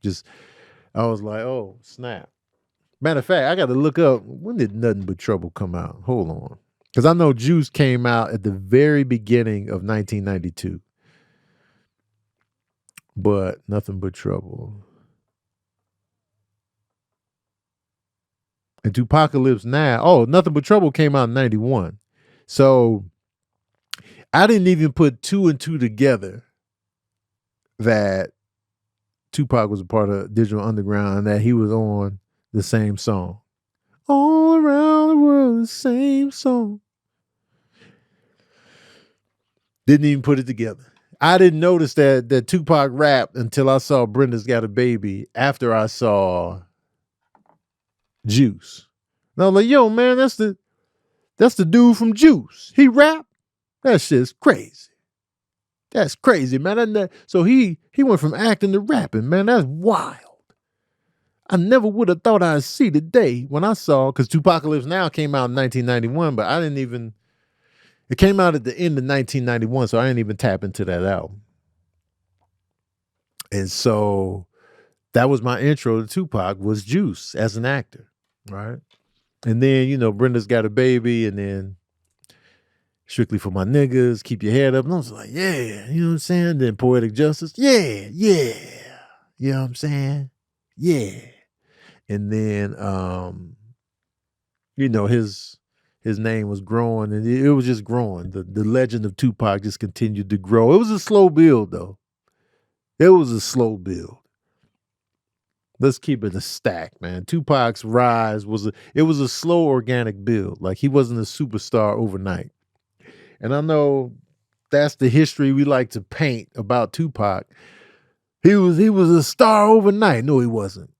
I was like, oh, snap. Matter of fact, I got to look up, when did Nothing But Trouble come out? Hold on. Because I know Juice came out at the very beginning of 1992. But Nothing But Trouble. And Tupacalypse Now. Oh, Nothing But Trouble came out in 91. So I didn't even put two and two together that Tupac was a part of Digital Underground and that he was on the same song. All around the world, the same song. Didn't even put it together. I didn't notice that Tupac rapped until I saw Brenda's Got a Baby after I saw Juice. And I was like, yo, man, that's the dude from Juice. He rap? That shit's crazy. That's crazy, man. So he went from acting to rapping, man. That's wild. I never would have thought I'd see the day when I saw, because Tupacalypse Now came out in 1991, but it came out at the end of 1991, so I didn't even tap into that album. And so that was my intro to Tupac, was Juice as an actor, right? And then, Brenda's Got a Baby, and then Strictly for My Niggas, Keep Your Head Up. And I was like, yeah, you know what I'm saying? Then Poetic Justice, yeah. You know what I'm saying? Yeah. And then, his name was growing, and it was just growing. The legend of Tupac just continued to grow. It was a slow build, though. It was a slow build. Let's keep it a stack, man. Tupac's rise was a slow organic build. Like, he wasn't a superstar overnight. And I know that's the history we like to paint about Tupac. He was a star overnight. No, he wasn't.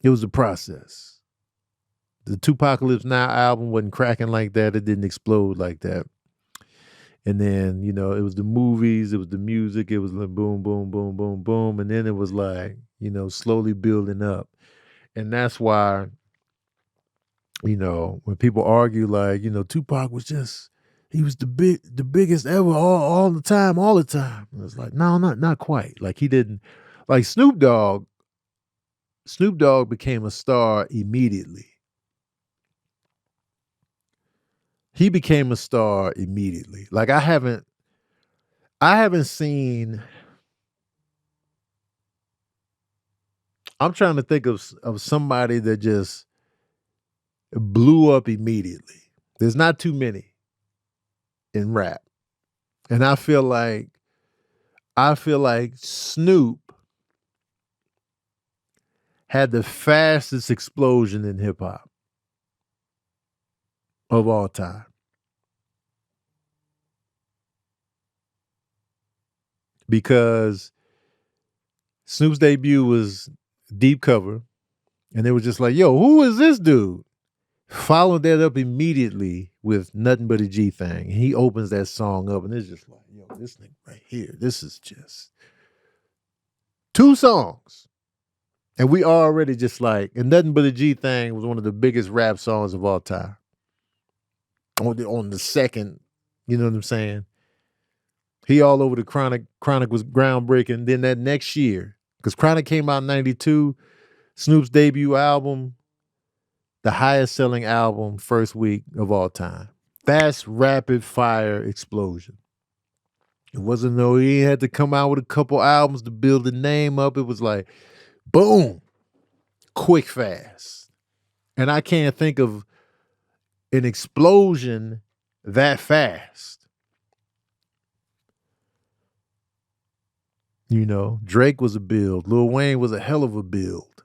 It was a process. The Tupacalypse Now album wasn't cracking like that. It didn't explode like that. And then, it was the movies, it was the music, it was like boom, boom, boom, boom, boom. And then it was like, slowly building up. And that's why, when people argue like, Tupac was he was the biggest ever all the time. And it's like, no, not quite. Like, he didn't, like Snoop Dogg became a star immediately. He became a star immediately. Like, I haven't seen. I'm trying to think of somebody that just blew up immediately. There's not too many in rap. And I feel like Snoop had the fastest explosion in hip hop of all time. Because Snoop's debut was Deep Cover, and they were just like, yo, who is this dude? Followed that up immediately with Nothing But a G Thing. He opens that song up, and it's just like, yo, this thing right here, this is just 2 songs. And we already just like, and Nothing But a G Thing was one of the biggest rap songs of all time. On the second, you know what I'm saying? He all over the Chronic. Chronic was groundbreaking. Then that next year, because Chronic came out in 92, Snoop's debut album, the highest selling album first week of all time. Fast, rapid fire explosion. It wasn't he had to come out with a couple albums to build the name up. It was like, boom, quick, fast. And I can't think of an explosion that fast. Drake was a build. Lil Wayne was a hell of a build.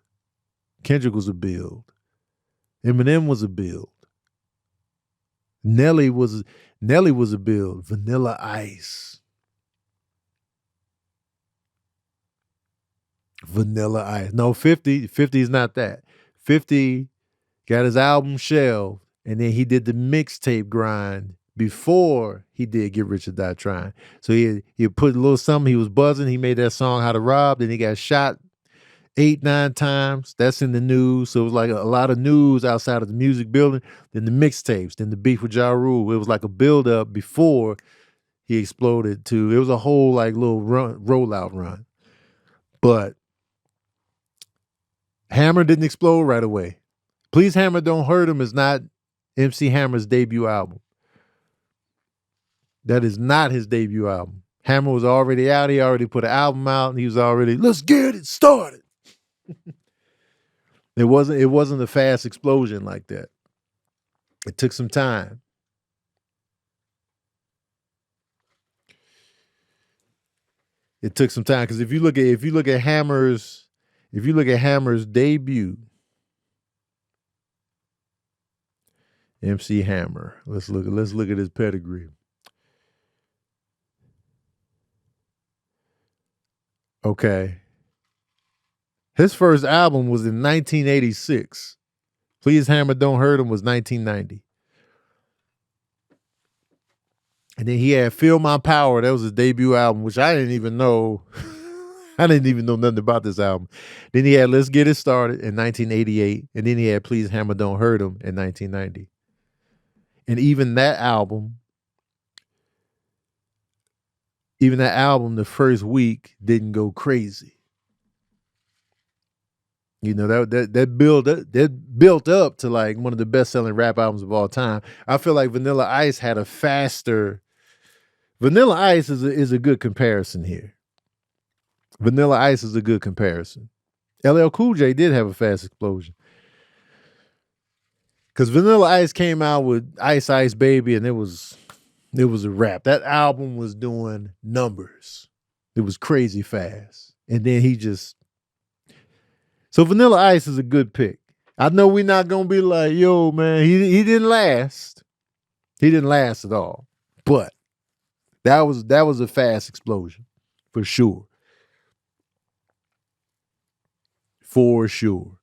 Kendrick was a build. Eminem was a build. Nelly was a build. Vanilla Ice. No, 50 is not that. 50 got his album shelved, and then he did the mixtape grind before he did Get Rich or Die Trying. So he put a little something. He was buzzing. He made that song How to Rob. Then he got shot 8-9 times. That's in the news. So it was like a lot of news outside of the music building. Then the mixtapes. Then the beef with Ja Rule. It was like a build up before he exploded to. It was a whole like little rollout run. But Hammer didn't explode right away. Please Hammer Don't Hurt Him is not MC Hammer's debut album. That is not his debut album. Hammer was already out. He already put an album out, and he was already, let's get it started. It wasn't a fast explosion like that. It took some time. It took some time because if you look at Hammer's debut, MC Hammer. Let's look at his pedigree. Okay. His first album was in 1986. Please Hammer Don't Hurt Him was 1990. And then he had Feel My Power. That was his debut album, which I didn't even know. I didn't even know nothing about this album. Then he had Let's Get It Started in 1988. And then he had Please Hammer Don't Hurt Him in 1990. And even that album, the first week didn't go crazy. You know, that built up to like one of the best-selling rap albums of all time. I feel like Vanilla Ice had a faster. Vanilla Ice is a good comparison here. Vanilla Ice is a good comparison. LL Cool J did have a fast explosion. Because Vanilla Ice came out with Ice Ice Baby, and it was a wrap. That album was doing numbers. It was crazy fast. And then so Vanilla Ice is a good pick. I know we're not gonna be like, yo, man, he didn't last. He didn't last at all. But that was a fast explosion. For sure. For sure.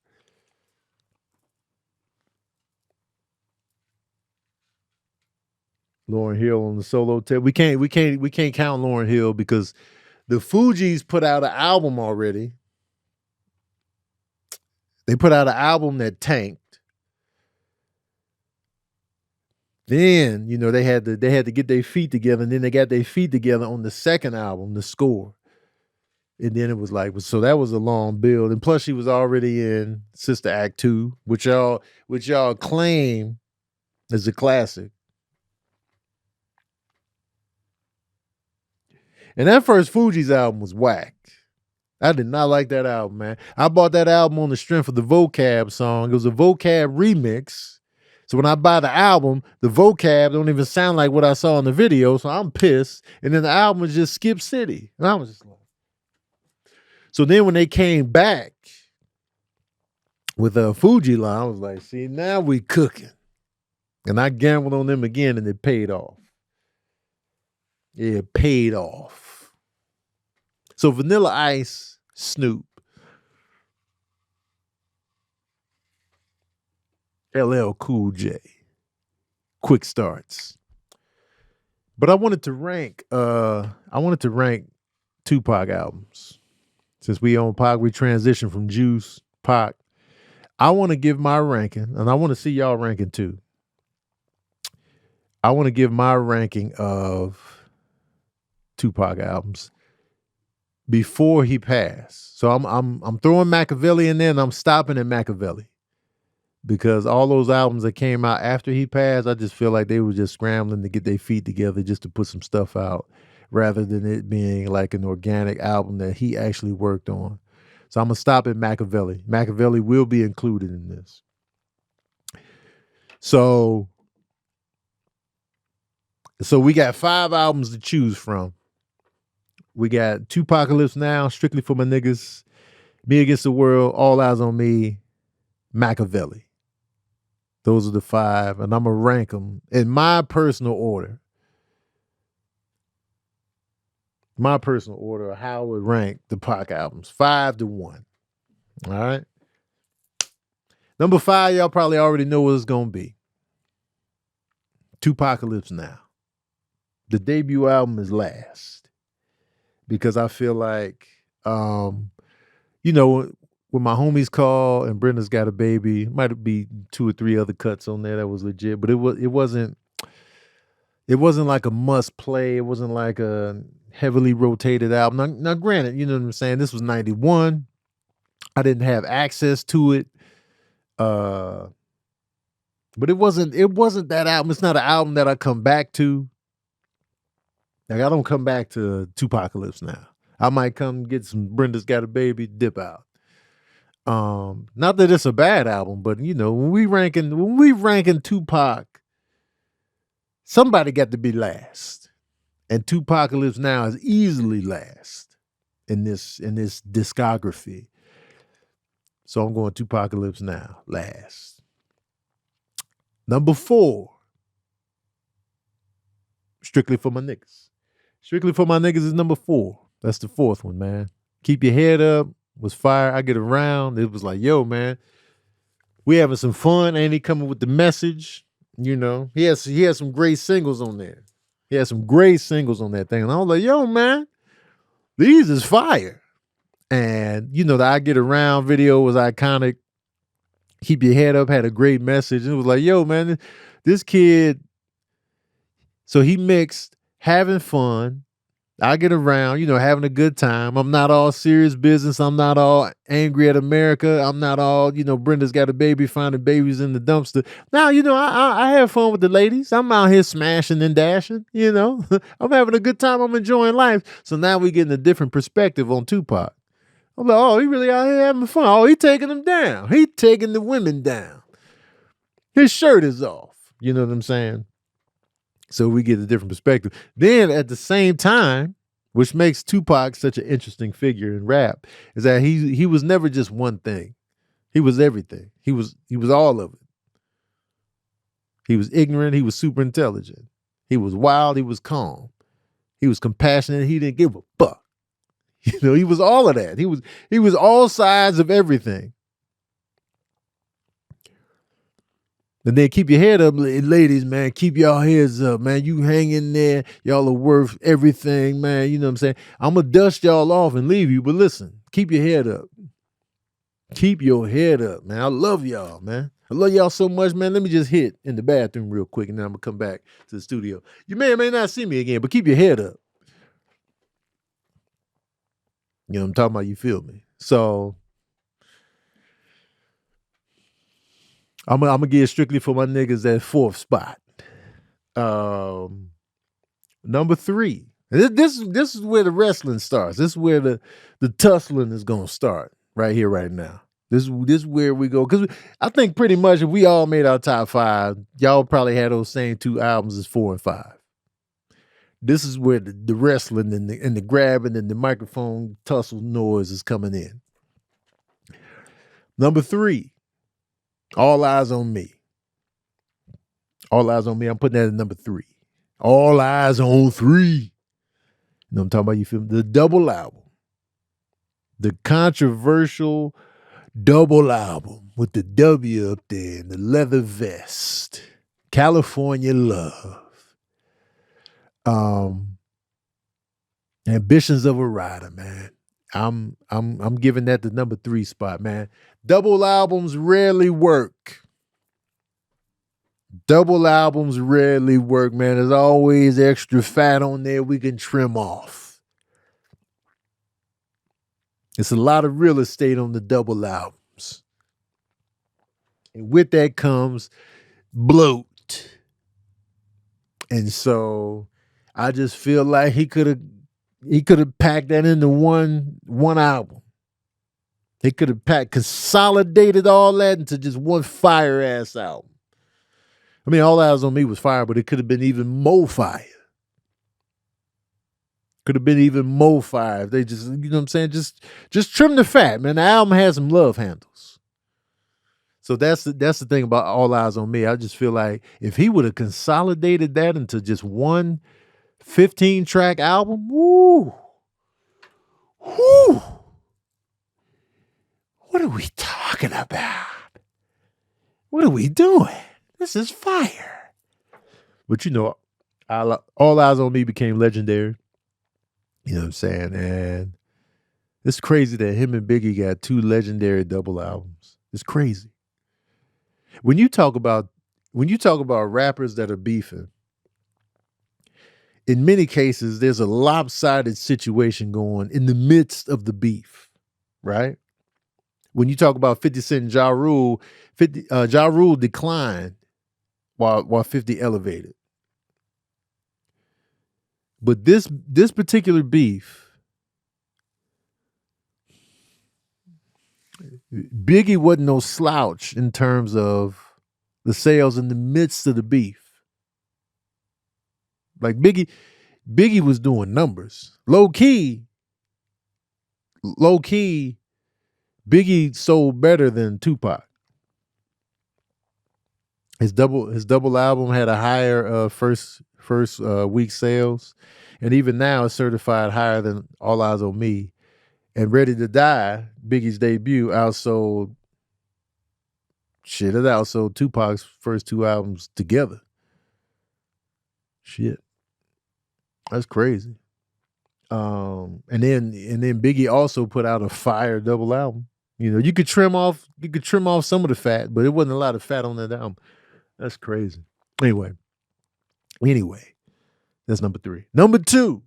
Lauryn Hill on the solo tape. We can't count Lauryn Hill because the Fugees put out an album already. They put out an album that tanked. Then, you know, they had to get their feet together, and then they got their feet together on the second album, The Score. And then it was like, so that was a long build. And plus she was already in Sister Act 2, which y'all claim is a classic. And that first Fugees album was whack. I did not like that album, man. I bought that album on the strength of the Vocab song. It was a Vocab remix. So when I buy the album, the Vocab don't even sound like what I saw in the video, so I'm pissed. And then the album was just Skip City. And I was just like. So then when they came back with a Fuji line, I was like, see, now we cooking. And I gambled on them again, and it paid off. Yeah, it paid off. So Vanilla Ice, Snoop, LL Cool J, quick starts. But I wanted to rank Tupac albums. Since we on Pac, we transitioned from Juice, Pac. I want to give my ranking, and I want to see y'all ranking too. I want to give my ranking of Tupac albums before he passed. So I'm throwing Machiavelli in there, and I'm stopping at Machiavelli because all those albums that came out after he passed, I just feel like they were just scrambling to get their feet together just to put some stuff out, rather than it being like an organic album that he actually worked on. So I'm going to stop at Machiavelli. Machiavelli will be included in this. So we got 5 albums to choose from. We got Tupacalypse Now, Strictly for My Niggas, Me Against the World, All Eyes on Me, Machiavelli. Those are the 5, and I'm going to rank them in my personal order. My personal order of how I would rank the Pac albums, 5 to 1. All right. Number 5, y'all probably already know what it's going to be. Tupacalypse Now. The debut album is last. Because I feel like, you know, when my homies call and Brenda's Got a Baby, might be 2 or 3 other cuts on there that was legit, but it wasn't like a must play. It wasn't like a heavily rotated album. Now, granted, you know what I'm saying? This was 91. I didn't have access to it. But it wasn't that album. It's not an album that I come back to. Like, I don't come back to Tupacalypse Now. I might come get some Brenda's Got a Baby, dip out. Not that it's a bad album, but you know, when we ranking Tupac, somebody got to be last. And Tupacalypse Now is easily last in this discography. So I'm going Tupacalypse Now, last. Number 4, Strictly for My Niggas. Strictly for My Niggas is number 4. That's the 4th one, man. Keep Your Head Up was fire. I Get Around. It was like, yo, man, we having some fun. Ain't he coming with the message? You know, he has some great singles on there. He had some great singles on that thing. And I was like, yo, man, these is fire. And, you know, the I Get Around video was iconic. Keep Your Head Up had a great message. And it was like, yo, man, this kid, so he mixed having fun, I Get Around, you know, having a good time. I'm not all serious business. I'm not all angry at America. I'm not all, you know, Brenda's got a baby, finding babies in the dumpster. Now, you know, I have fun with the ladies. I'm out here smashing and dashing, you know. I'm having a good time. I'm enjoying life. So now we're getting a different perspective on Tupac. I'm like, oh, he really out here having fun. Oh, he taking them down. He taking the women down. His shirt is off. You know what I'm saying? So we get a different perspective. Then at the same time, which makes Tupac such an interesting figure in rap, is that he was never just one thing. He was everything. He was all of it. He was ignorant. He was super intelligent. He was wild. He was calm. He was compassionate. He didn't give a fuck. You know, he was all of that. He was all sides of everything. And then keep your head up, ladies, man. Keep y'all heads up, man. You hang in there. Y'all are worth everything, man. You know what I'm saying? I'm going to dust y'all off and leave you. But listen, keep your head up. Keep your head up, man. I love y'all, man. I love y'all so much, man. Let me just hit in the bathroom real quick, and then I'm going to come back to the studio. You may or may not see me again, but keep your head up. You know what I'm talking about? You feel me? So I'm gonna get strictly for my niggas at fourth spot. Number 3. This is where the wrestling starts. This is where the tussling is gonna start right here, right now. This is where we go, because I think pretty much if we all made our top 5, y'all probably had those same 2 albums as 4 and 5. This is where the wrestling and the grabbing and the microphone tussle noise is coming in. Number 3, All Eyes on Me. All Eyes on Me. I'm putting that at number 3. All Eyes on 3. You know what I'm talking about? You feel me? The double album. The controversial double album with the W up there and the leather vest. California Love. Ambitions of a Rider, man. I'm giving that the number 3 spot, man. Double albums rarely work. Double albums rarely work, man. There's always extra fat on there we can trim off. It's a lot of real estate on the double albums. And with that comes bloat. And so I just feel like he could have packed that into one album. He could have consolidated all that into just one fire ass album. I mean, All Eyes on Me was fire, but it could have been even more fire. Could have been even more fire if they just, you know what I'm saying? Just trim the fat, man. The album has some love handles. So that's the thing about All Eyes on Me. I just feel like if he would have consolidated that into just one 15-track album, woo. What are we talking about? What are we doing? This is fire. But you know, All Eyes on Me became legendary. You know what I'm saying? And it's crazy that him and Biggie got 2 legendary double albums. It's crazy. When you talk about rappers that are beefing, in many cases, there's a lopsided situation going in the midst of the beef, right? When you talk about 50 Cent and Ja Rule, Ja Rule declined while 50 elevated. But this particular beef, Biggie wasn't no slouch in terms of the sales in the midst of the beef. Like Biggie was doing numbers. Low key, Biggie sold better than Tupac. His double album had a higher first week sales, and even now it's certified higher than All Eyes on Me. And Ready to Die, Biggie's debut, outsold Tupac's first 2 albums together. Shit. That's crazy. And then Biggie also put out a fire double album. You know, you could trim off some of the fat, but it wasn't a lot of fat on that album. That's crazy. Anyway, that's number 3. Number two,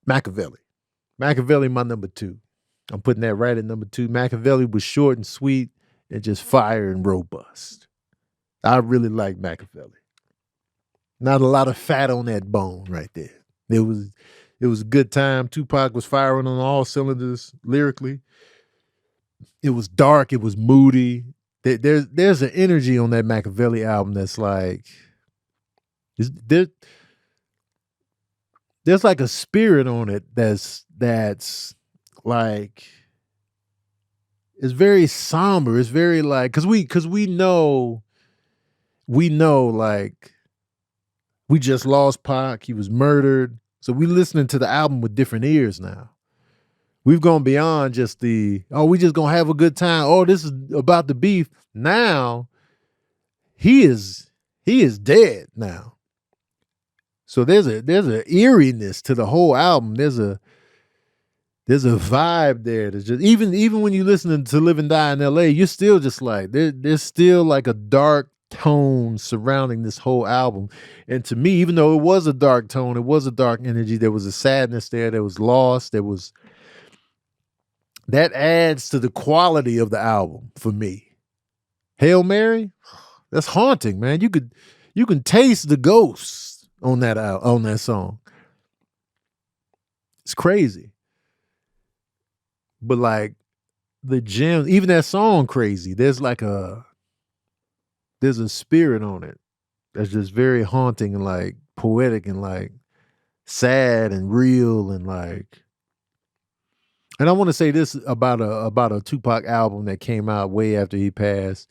Machiavelli. Machiavelli, my number 2. I'm putting that right at number 2. Machiavelli was short and sweet and just fire and robust. I really like Machiavelli. Not a lot of fat on that bone right there. It was a good time. Tupac was firing on all cylinders lyrically. It was dark. It was moody. There's an energy on that Machiavelli album that's like there's like a spirit on it that's like it's very somber. It's very like because we know like we just lost Pac. He was murdered. So we listening to the album with different ears now. We've gone beyond just we just gonna have a good time. Oh, this is about the beef. Now he is dead now. So there's a eeriness to the whole album. There's a vibe there. That's just even when you listening to Live and Die in L.A., you're still just like there's still like a dark tone surrounding this whole album. And to me, even though it was a dark tone, it was a dark energy. There was a sadness there. There was loss. That adds to the quality of the album for me. Hail Mary, that's haunting, man. You can taste the ghosts on that song. It's crazy. But like the gem, even that song crazy, there's a spirit on it that's just very haunting and like poetic and like sad and real and like. And I want to say this about a Tupac album that came out way after he passed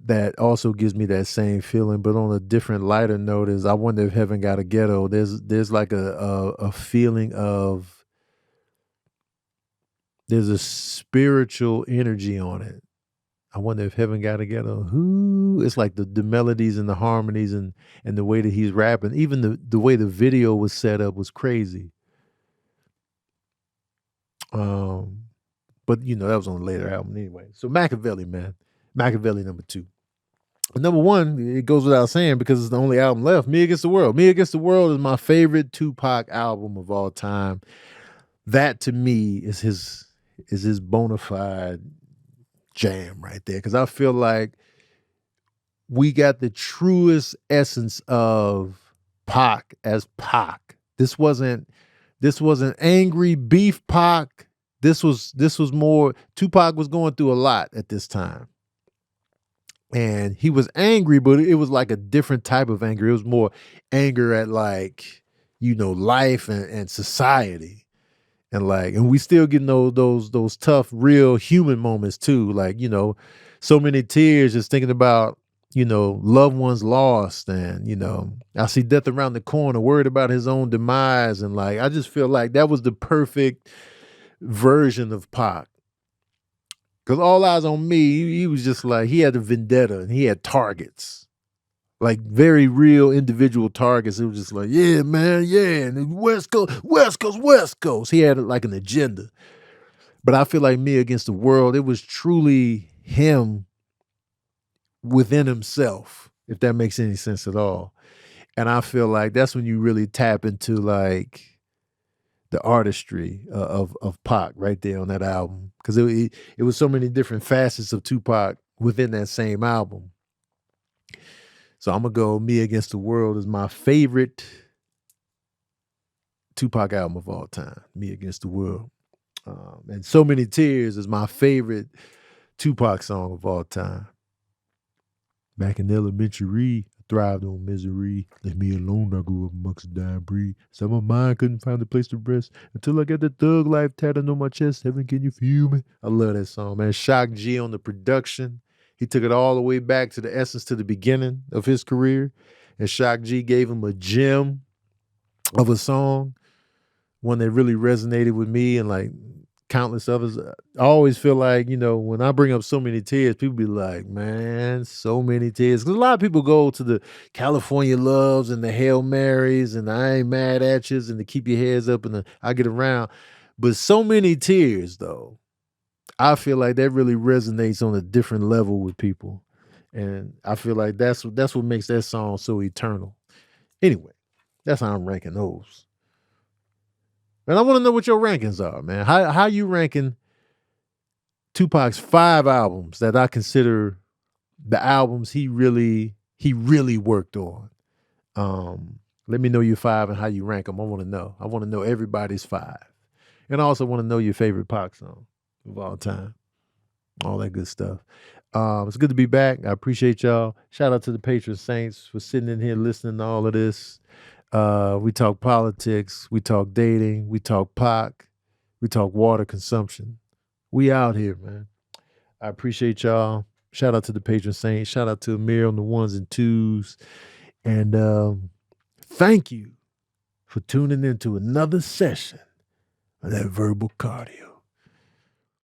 that also gives me that same feeling, but on a different lighter note is I Wonder If Heaven Got a Ghetto. There's like a feeling of there's a spiritual energy on it. I wonder if heaven got a ghetto. Who? It's like the melodies and the harmonies and the way that he's rapping. Even the way the video was set up was crazy. But that was on a later album anyway. So Machiavelli, man. Machiavelli number 2. And number 1, it goes without saying because it's the only album left. Me Against the World. Me Against the World is my favorite Tupac album of all time. That to me is his bona fide jam right there. Because I feel like we got the truest essence of Pac as Pac. This wasn't angry beef Pac. This was more, Tupac was going through a lot at this time. And he was angry, but it was like a different type of anger. It was more anger at like, life and society. And we still getting those tough, real human moments too. Like, so many tears just thinking about, loved ones lost. And, I see death around the corner, worried about his own demise. And like, I just feel like that was the perfect version of Pac. Because All Eyes on Me, he was just like, he had a vendetta and he had targets. Like very real individual targets. It was just like, yeah, man, yeah. And West Coast, West Coast, West Coast. He had like an agenda. But I feel like Me Against the World, it was truly him within himself, if that makes any sense at all. And I feel like that's when you really tap into like the artistry of Pac right there on that album. Because it was so many different facets of Tupac within that same album. So I'm going to go Me Against the World is my favorite Tupac album of all time. Me Against the World. And So Many Tears is my favorite Tupac song of all time. Back in elementary, I thrived on misery. Left me alone, I grew up amongst a dying breed. Some of mine couldn't find a place to rest until I got the thug life tatted on my chest. Heaven, can you feel me? I love that song, man. Shock G on the production. He took it all the way back to the essence, to the beginning of his career. And Shock G gave him a gem of a song, one that really resonated with me and like countless others. I always feel like, you know, when I bring up So Many Tears, people be like, man, So Many Tears. Because a lot of people go to the California Loves and the Hail Marys and the I Ain't Mad at Yous and the Keep Your Heads Up and the I Get Around. But So Many Tears, though, I feel like that really resonates on a different level with people. And I feel like that's what makes that song so eternal. Anyway, that's how I'm ranking those. And I want to know what your rankings are, man. How you ranking Tupac's 5 albums that I consider the albums he really worked on? Let me know your 5 and how you rank them. I want to know. I want to know everybody's 5. And I also want to know your favorite Pac song of all time. All that good stuff. It's good to be back. I appreciate y'all. Shout out to the Patron Saints for sitting in here listening to all of this. We talk politics, we talk dating, we talk Pac, we talk water consumption. We out here, man. I appreciate y'all. Shout out to the Patron Saints. Shout out to Amir on the 1s and 2s. And thank you for tuning in to another session of that verbal cardio.